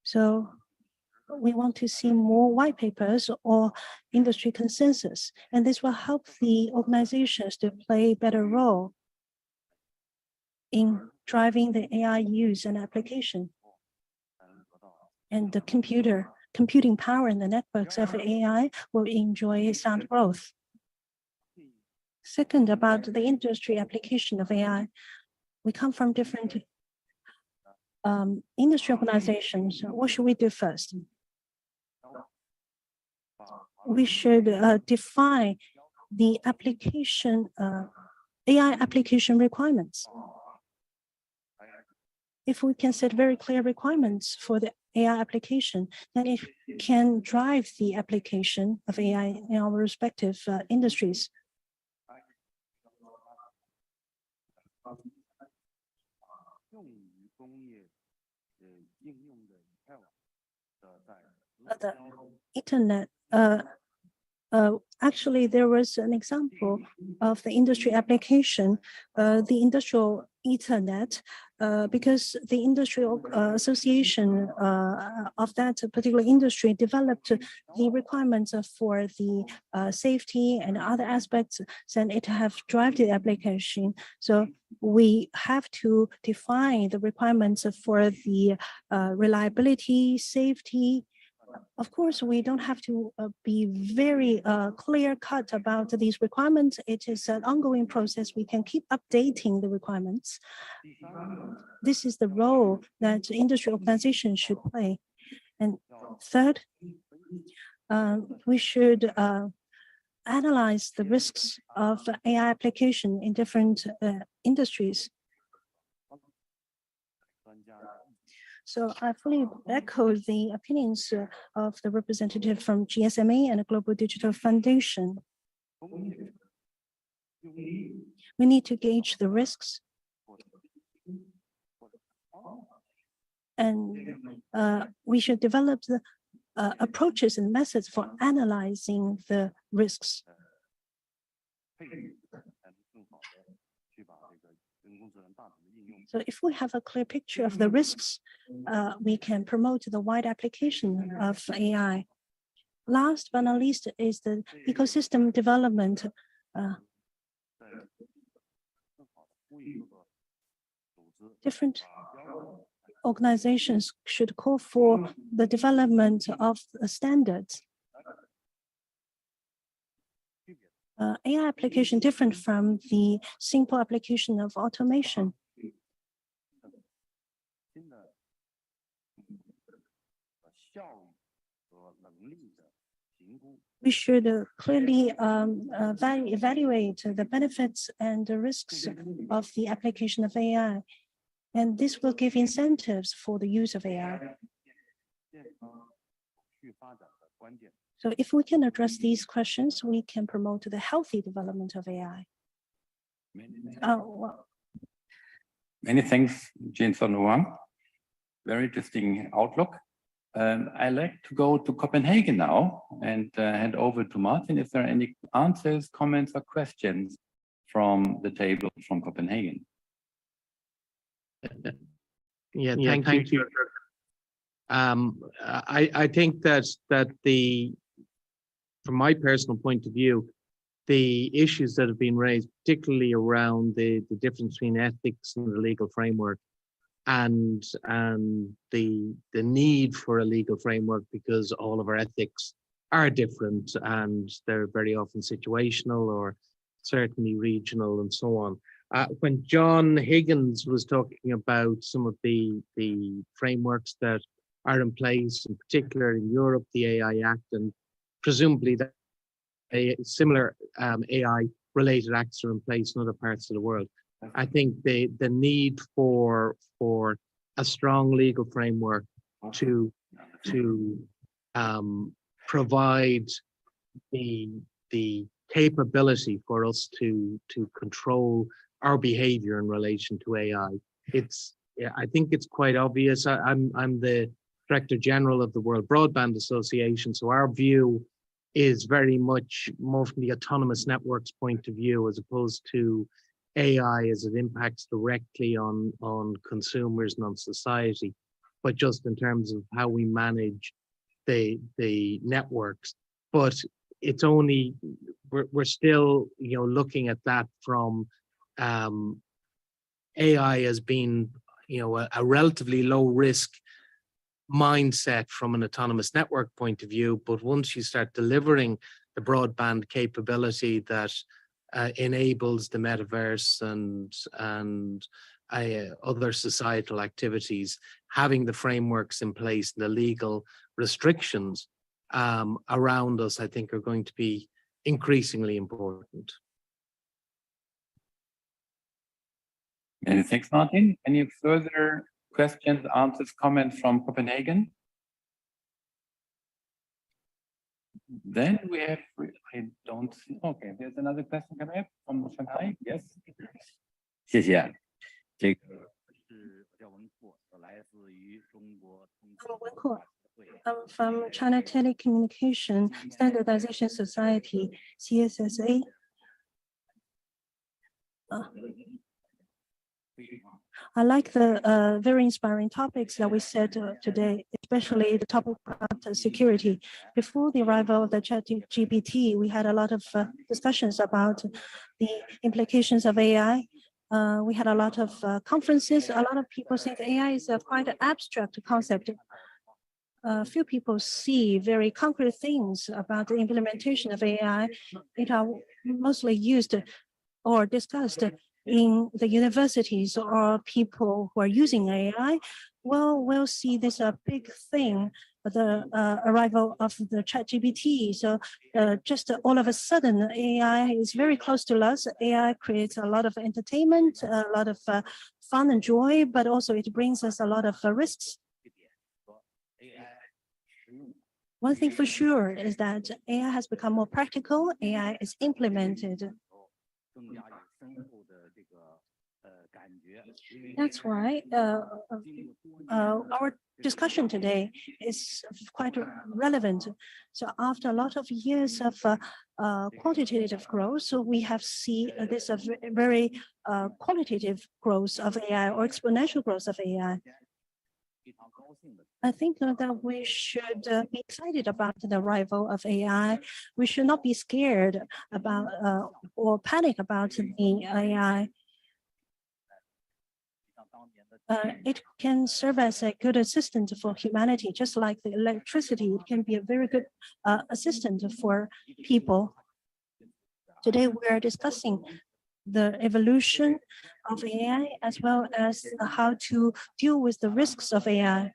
So we want to see more white papers or industry consensus, and this will help the organizations to play a better role in driving the AI use and application. And the computing power and the networks of AI will enjoy sound growth. Second, about the industry application of AI, we come from different industry organizations. What should we do first? We should define the application, AI application requirements. If we can set very clear requirements for the AI application, then it can drive the application of AI in our respective industries. The internet, actually, there was an example of the industry application, the industrial Ethernet, because the industrial association of that particular industry developed the requirements for the safety and other aspects, and it have driven the application. So we have to define the requirements for the reliability, safety. Of course, we don't have to be very clear cut about these requirements. It is an ongoing process. We can keep updating the requirements. This is the role that industry organizations should play. And third, we should analyze the risks of AI application in different industries. So I fully echo the opinions of the representative from GSMA and the Global Digital Foundation. We need to gauge the risks and we should develop the approaches and methods for analyzing the risks. So if we have a clear picture of the risks, we can promote the wide application of AI. Last but not least is the ecosystem development. Different organizations should call for the development of standards. AI application different from the simple application of automation. We should clearly evaluate the benefits and the risks of the application of AI. And this will give incentives for the use of AI. So if we can address these questions, we can promote the healthy development of AI. Many thanks, Jason Wang. Very interesting outlook. I'd like to go to Copenhagen now and hand over to Martin. If there are any answers, comments, or questions from the table from Copenhagen. Yeah, thank you. I think that from my personal point of view, the issues that have been raised, particularly around the difference between ethics and the legal framework, and the need for a legal framework, because all of our ethics are different and they're very often situational or certainly regional and so on. When John Higgins was talking about some of the frameworks that are in place, in particular in Europe, the AI Act, and presumably that similar AI-related acts are in place in other parts of the world. I think the need for a strong legal framework to provide the capability for us to control our behavior in relation to AI. I think it's quite obvious. I'm the Director General of the World Broadband Association, so our view is very much more from the autonomous networks point of view, as opposed to AI as it impacts directly on consumers and on society, but just in terms of how we manage the networks. But it's only, we're still, looking at that from AI as being, a relatively low risk mindset from an autonomous network point of view. But once you start delivering the broadband capability that enables the metaverse and other societal activities, having the frameworks in place, the legal restrictions around us, I think are going to be increasingly important. Many thanks, Martin. Any further questions, answers, comments from Copenhagen? Then we have, I don't see, okay, there's another question coming up from Shanghai, yes. 谢谢。这个是我叫文库，我来自于中国通信 I'm Wenko. I'm from China Telecommunication Standardization Society, CSSA. I like the very inspiring topics that we said today, especially the topic about security. Before the arrival of the ChatGPT, we had a lot of discussions about the implications of AI. We had a lot of conferences. A lot of people think AI is a quite abstract concept. Few people see very concrete things about the implementation of AI. It are mostly used or discussed in the universities or people who are using AI. Well, we'll see this a big thing, the arrival of the ChatGPT. So just all of a sudden, AI is very close to us. AI creates a lot of entertainment, a lot of fun and joy, but also it brings us a lot of risks. One thing for sure is that AI has become more practical. AI is implemented. That's why our discussion today is quite relevant. So after a lot of years of quantitative growth, so we have seen this very qualitative growth of AI or exponential growth of AI. I think that we should be excited about the arrival of AI. We should not be scared about or panic about the AI. It can serve as a good assistant for humanity, just like the electricity. It can be a very good assistant for people. Today, we are discussing the evolution of AI as well as how to deal with the risks of AI.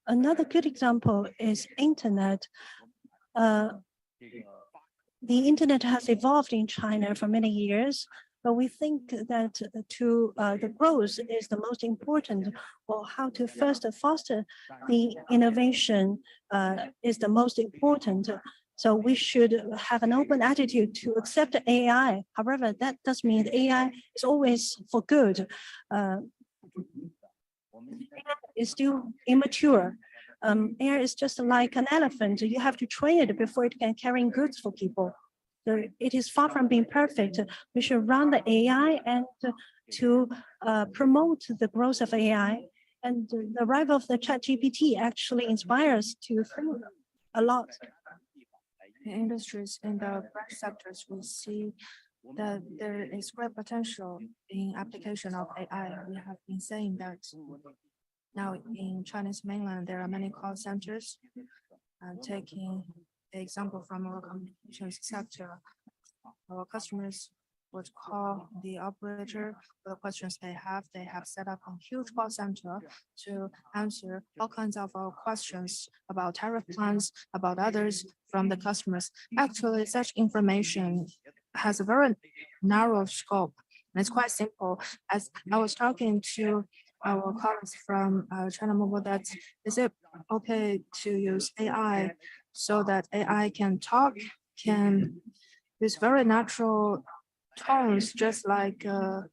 Another good example is internet. The internet has evolved in China for many years, but we think that the growth is the most important, or how to first foster the innovation is the most important. So we should have an open attitude to accept AI. However, that does mean AI is always for good. AI is still immature. AI is just like an elephant. You have to train it before it can carry goods for people. So it is far from being perfect. We should run the AI and to promote the growth of AI. And the arrival of the ChatGPT actually inspires to think a lot. In industries in the branch sectors, we see that there is great potential in application of AI. We have been saying that now in Chinese mainland, there are many call centers. Taking the example from our communications sector, our customers would call the operator for the questions they have. They have set up a huge call center to answer all kinds of questions about tariff plans, about others from the customers. Actually, such information has a very narrow scope. And it's quite simple. As I was talking to our colleagues from China Mobile, that is it okay to use AI so that AI can talk, can use very natural tones, just like an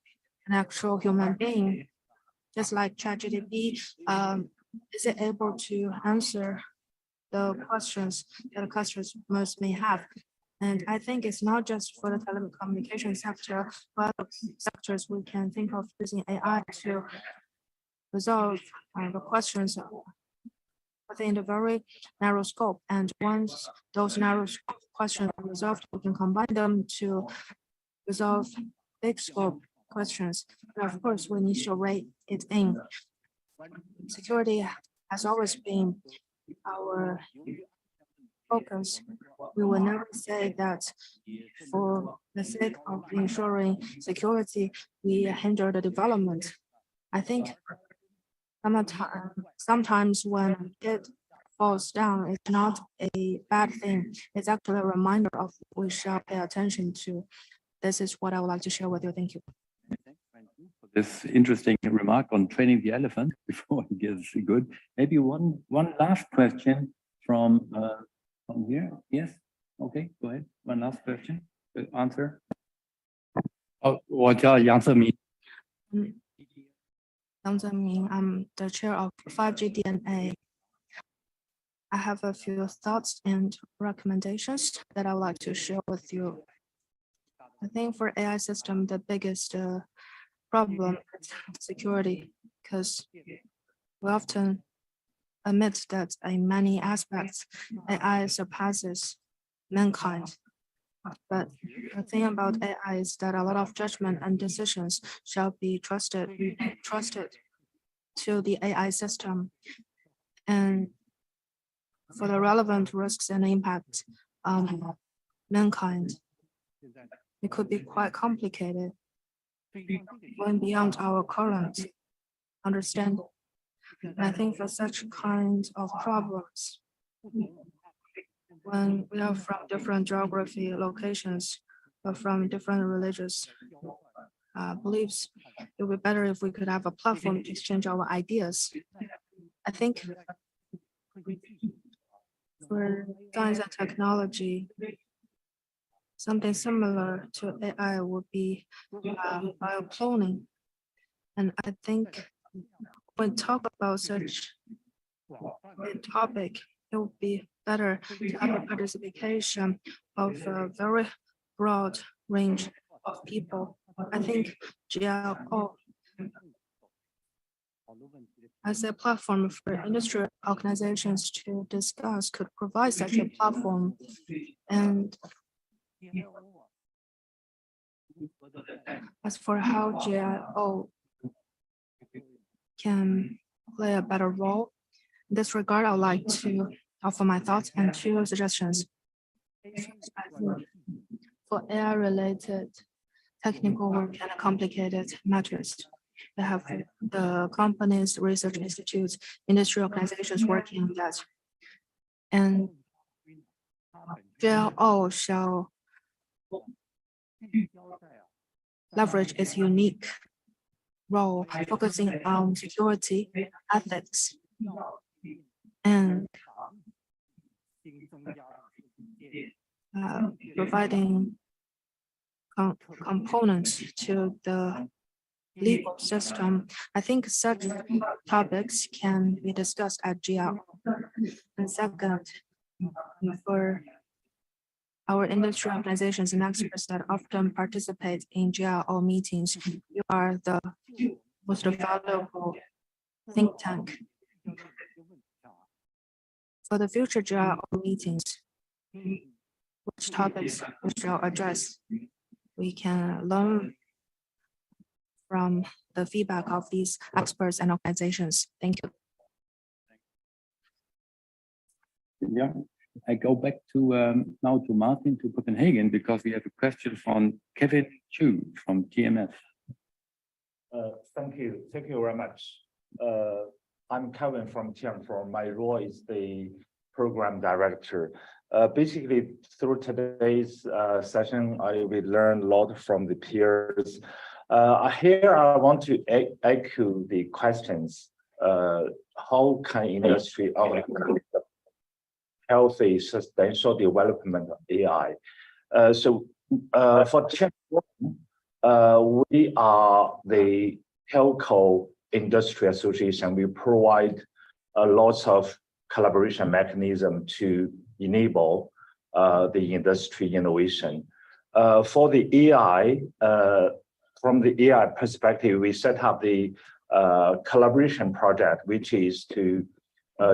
actual human being, just like ChatGPT. Is it able to answer the questions that the customers may have? And I think it's not just for the telecommunication sector, but other sectors we can think of using AI to resolve the questions within the very narrow scope. And once those narrow scope questions are resolved, we can combine them to resolve big scope questions. And of course, we need to rate it in. Security has always been our focus. We will never say that for the sake of ensuring security, we hinder the development. I think sometimes when it falls down, it's not a bad thing. It's actually a reminder of what we shall pay attention to. This is what I would like to share with you. Thank you. this interesting remark on training the elephant before he gets good. Maybe one last question from here. Yes. Okay, go ahead. One last question. Answer. 我叫杨泽民。杨泽民, I'm the chair of 5G DNA. I have a few thoughts and recommendations that I would like to share with you. I think for AI system, the biggest problem is security, because we often admit that in many aspects, AI surpasses mankind. But the thing about AI is that a lot of judgment and decisions shall be trusted to the AI system. And for the relevant risks and impact on mankind, it could be quite complicated, going beyond our current understanding. And I think for such kinds of problems, when we are from different geography locations or from different religious beliefs, it would be better if we could have a platform to exchange our ideas. I think for science and technology, something similar to AI would be biocloning. And I think when we talk about such a topic, it would be better to have a participation of a very broad range of people. I think GIO as a platform for industry organizations to discuss could provide such a platform. And as for how GIO can play a better role, in this regard, I would like to offer my thoughts and 2 suggestions. For AI-related technical work and complicated matters, we have the companies, research institutes, industry organizations working on that. And GIO shall leverage its unique role, focusing on security, ethics, and providing components to the legal system. I think such topics can be discussed at GIO. And second, for our industry organizations and experts that often participate in GIO meetings, you are the most valuable think tank. For the future GIO meetings, which topics we shall address, we can learn from the feedback of these experts and organizations. Thank you. Yeah, I go back to now to Martin to Copenhagen, because we have a question from Kevin Chu from TMS. Thank you very much. I'm Kevin from TM4. My role is the program director. Basically, through today's session, I will learn a lot from the peers. Here, I want to echo the questions. How can industry organize healthy, substantial development of AI? For TM4, we are the telco industry association. We provide a lot of collaboration mechanism to enable the industry innovation. For the AI, from the AI perspective, we set up the collaboration project, which is to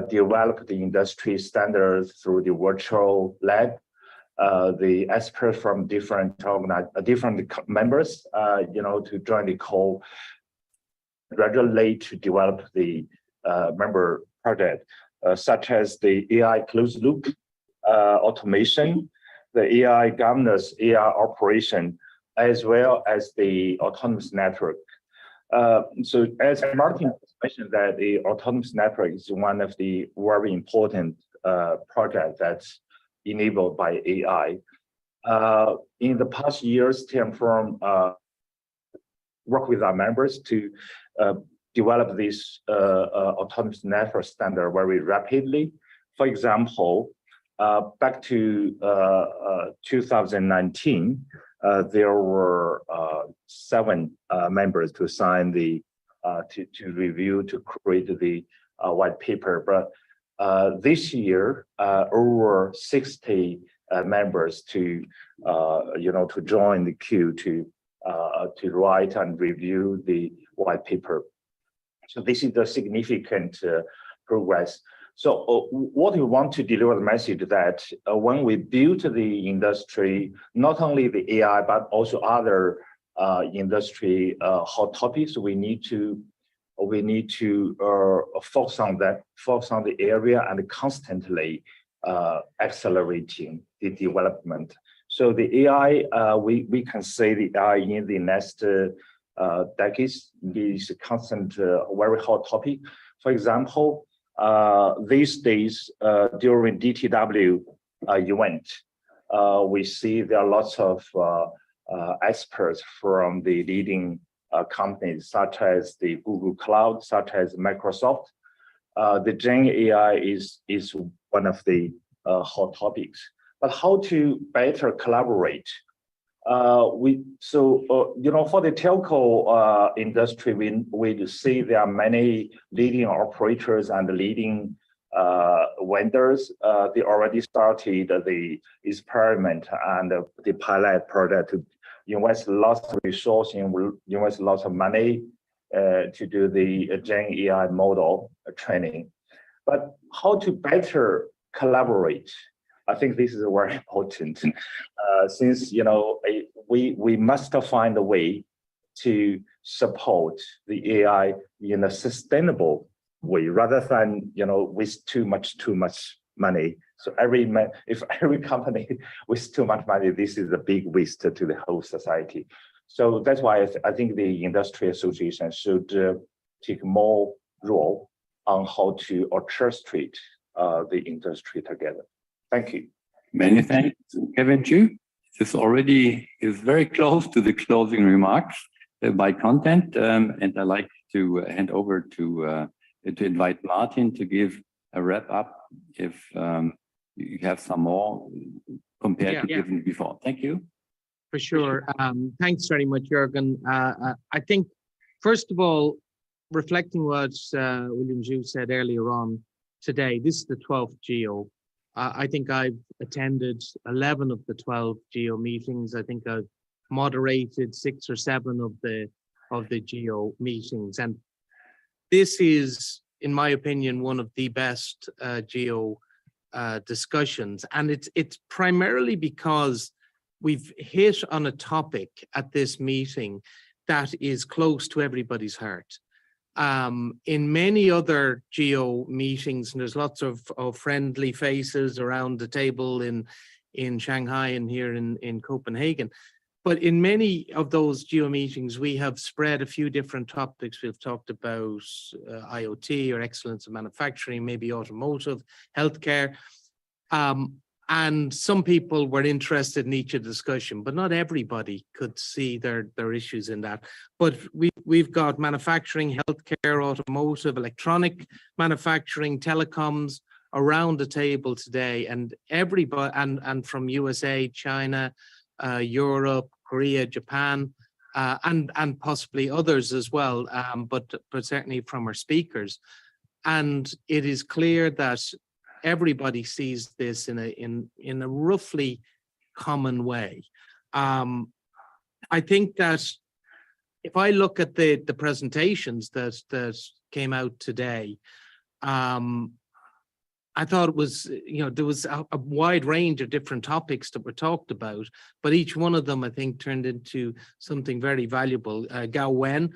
develop the industry standards through the virtual lab. The experts from different members, to join the call regularly to develop the member project, such as the AI closed loop automation, the AI governance, AI operation, as well as the autonomous network. So as Martin mentioned, that the autonomous network is one of the very important projects that's enabled by AI. In the past years, TM4 work with our members to develop this autonomous network standard very rapidly. For example, back to 2019, there were 7 members to sign the to review, to create the white paper. But this year, over 60 members to to join the queue to write and review the white paper. So this is a significant progress. So what we want to deliver the message that when we build the industry, not only the AI, but also other industry hot topics, we need to focus on the area and constantly accelerating the development. So the AI, we can say the AI in the next decades is a constant, very hot topic. For example, these days during DTW event, we see there are lots of experts from the leading companies such as the Google Cloud, such as Microsoft. The Gen AI is one of the hot topics. But how to better collaborate? For the telco industry, we see there are many leading operators and leading vendors. They already started the experiment and the pilot project to invest lots of resources, invest lots of money to do the Gen AI model training. But how to better collaborate? I think this is very important, since we must find a way to support the AI in a sustainable way, rather than waste too much money. So if every company wastes too much money, this is a big waste to the whole society. So that's why I think the industry association should take more role on how to orchestrate the industry together. Thank you. Many thanks, Kevin Chu. This already is very close to the closing remarks by content, and I'd like to hand over to invite Martin to give a wrap up if you have some more compared to given before. Thank you. For sure. Thanks very much, Jürgen. I think, first of all, reflecting what William Zhu said earlier on today, this is the 12th GIO. I think I've attended 11 of the 12 GIO meetings. I think I've moderated 6 or 7 of the GIO meetings. And this is, in my opinion, one of the best GIO discussions. And it's primarily because we've hit on a topic at this meeting that is close to everybody's heart. In many other GIO meetings, and there's lots of friendly faces around the table in Shanghai and here in Copenhagen, but in many of those GIO meetings, we have spread a few different topics. We've talked about IoT or excellence in manufacturing, maybe automotive, healthcare. And some people were interested in each of the discussion, but not everybody could see their issues in that. But we've got manufacturing, healthcare, automotive, electronic manufacturing, telecoms around the table today, and everybody, and from USA, China, Europe, Korea, Japan, and possibly others as well, but certainly from our speakers. And it is clear that everybody sees this in a roughly common way. I think that if I look at the presentations that came out today, I thought it was, there was a wide range of different topics that were talked about, but each one of them, I think, turned into something very valuable. Gao Wen,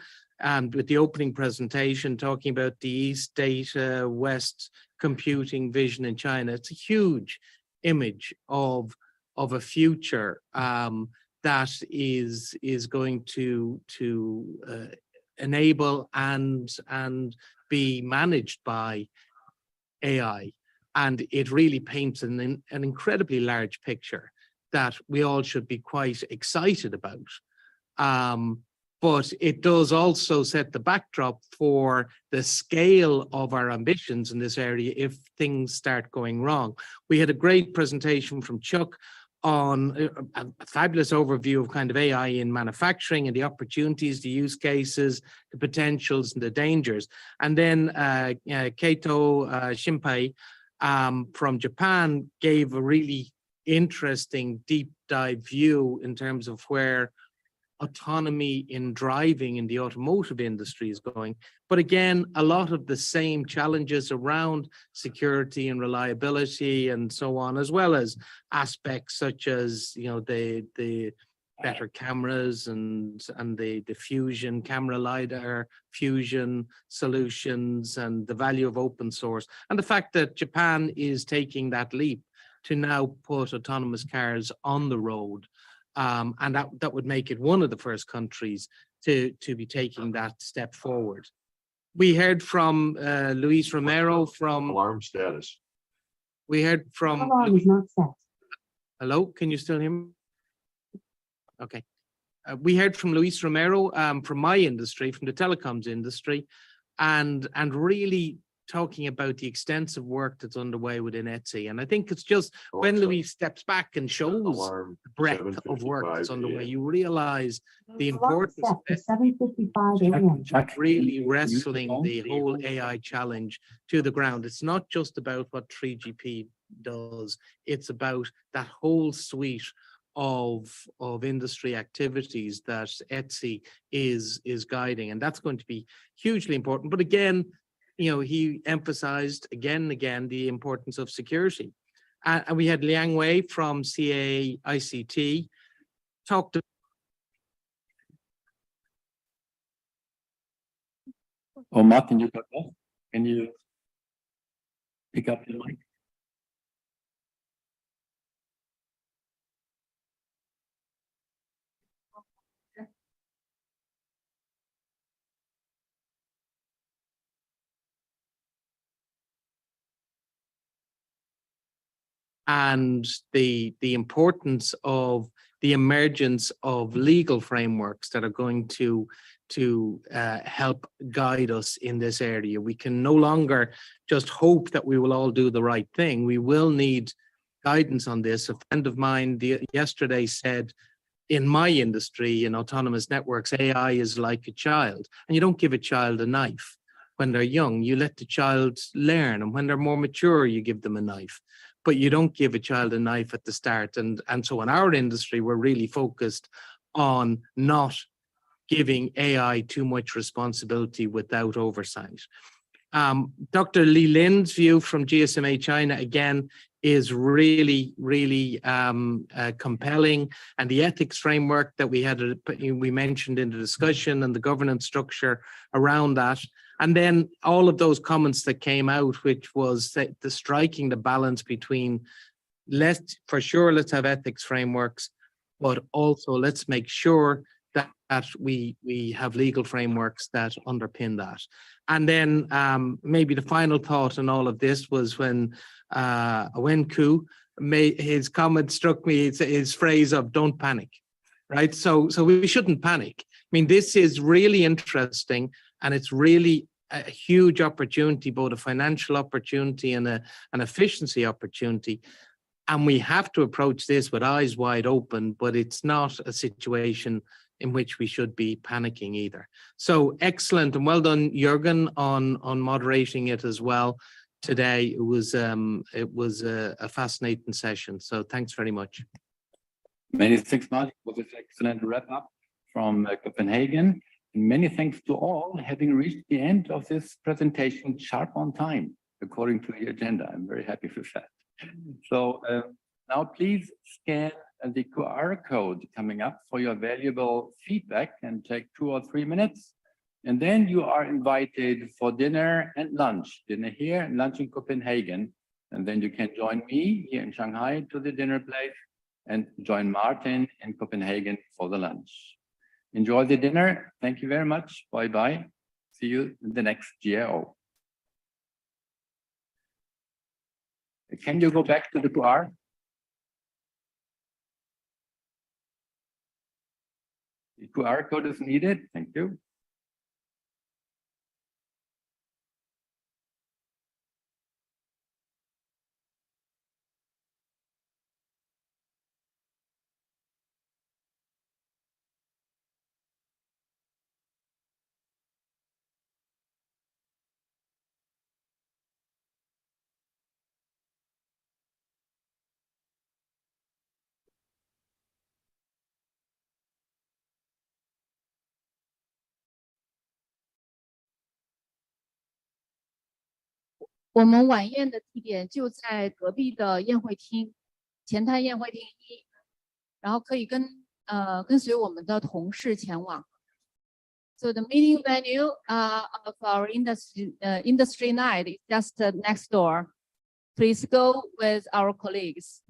with the opening presentation, talking about the East data, West computing vision in China. It's a huge image of a future that is going to enable and be managed by AI. And it really paints an incredibly large picture that we all should be quite excited about. but it does also set the backdrop for the scale of our ambitions in this area if things start going wrong. We had a great presentation from Chuck on a fabulous overview of kind of AI in manufacturing and the opportunities, the use cases, the potentials and the dangers. And then Keito Shinpei from Japan gave a really interesting deep dive view in terms of where autonomy in driving in the automotive industry is going. But again, a lot of the same challenges around security and reliability and so on, as well as aspects such as, you know, the better cameras and the fusion camera LiDAR fusion solutions and the value of open source. And the fact that Japan is taking that leap to now put autonomous cars on the road. And that would make it one of the first countries to be taking that step forward. We heard from Luis Romero from Alarm status. We heard from Alarm is not set. Hello, can you still hear me? Okay. We heard from Luis Romero from my industry, from the telecoms industry, and really talking about the extensive work that's underway within Etsy. And I think it's just when Luis steps back and shows the breadth of work that's underway, you realize the importance of really wrestling the whole AI challenge to the ground. It's not just about what 3GP does, it's about that whole suite of industry activities that Etsy is guiding, and that's going to be hugely important. But again, you know, he emphasized again and again the importance of security. And we had Liang Wei from CAICT talked. Oh, Martin, you got that? Can you pick up the mic? And the importance of the emergence of legal frameworks that are going to help guide us in this area. We can no longer just hope that we will all do the right thing. We will need guidance on this. A friend of mine yesterday said, in my industry, in autonomous networks, AI is like a child, and you don't give a child a knife when they're young. You let the child learn, and when they're more mature, you give them a knife. But you don't give a child a knife at the start. And so in our industry, we're really focused on not giving AI too much responsibility without oversight. Dr. Li Lin's view from GSMA China, again, is really, really compelling. And the ethics framework that we mentioned in the discussion and the governance structure around that. And then all of those comments that came out, which was the striking the balance between let's have ethics frameworks, but also let's make sure that we have legal frameworks that underpin that. And then maybe the final thought in all of this was when Wenku made his comment struck me, his phrase of "don't panic," right? So we shouldn't panic. I mean, this is really interesting. And it's really a huge opportunity, both a financial opportunity and an efficiency opportunity. And we have to approach this with eyes wide open, but it's not a situation in which we should be panicking either. So excellent, and well done, Jürgen, on moderating it as well today. It was a fascinating session. So thanks very much. Many thanks, Martin. It was an excellent wrap up from Copenhagen. And many thanks to all having reached the end of this presentation sharp on time, according to the agenda. I'm very happy with that. So now please scan the QR code coming up for your valuable feedback and take 2 or 3 minutes. And then you are invited for dinner and lunch. Dinner here and lunch in Copenhagen. And then you can join me here in Shanghai to the dinner place and join Martin in Copenhagen for the lunch. Enjoy the dinner. Thank you very much. Bye-bye. See you in the next GIO. Can you go back to the QR? The QR code is needed. Thank you.我们晚宴的地点就在隔壁的宴会厅，前台宴会厅1，然后可以跟随我们的同事前往。So the meeting venue of our industry night is just next door. Please go with our colleagues.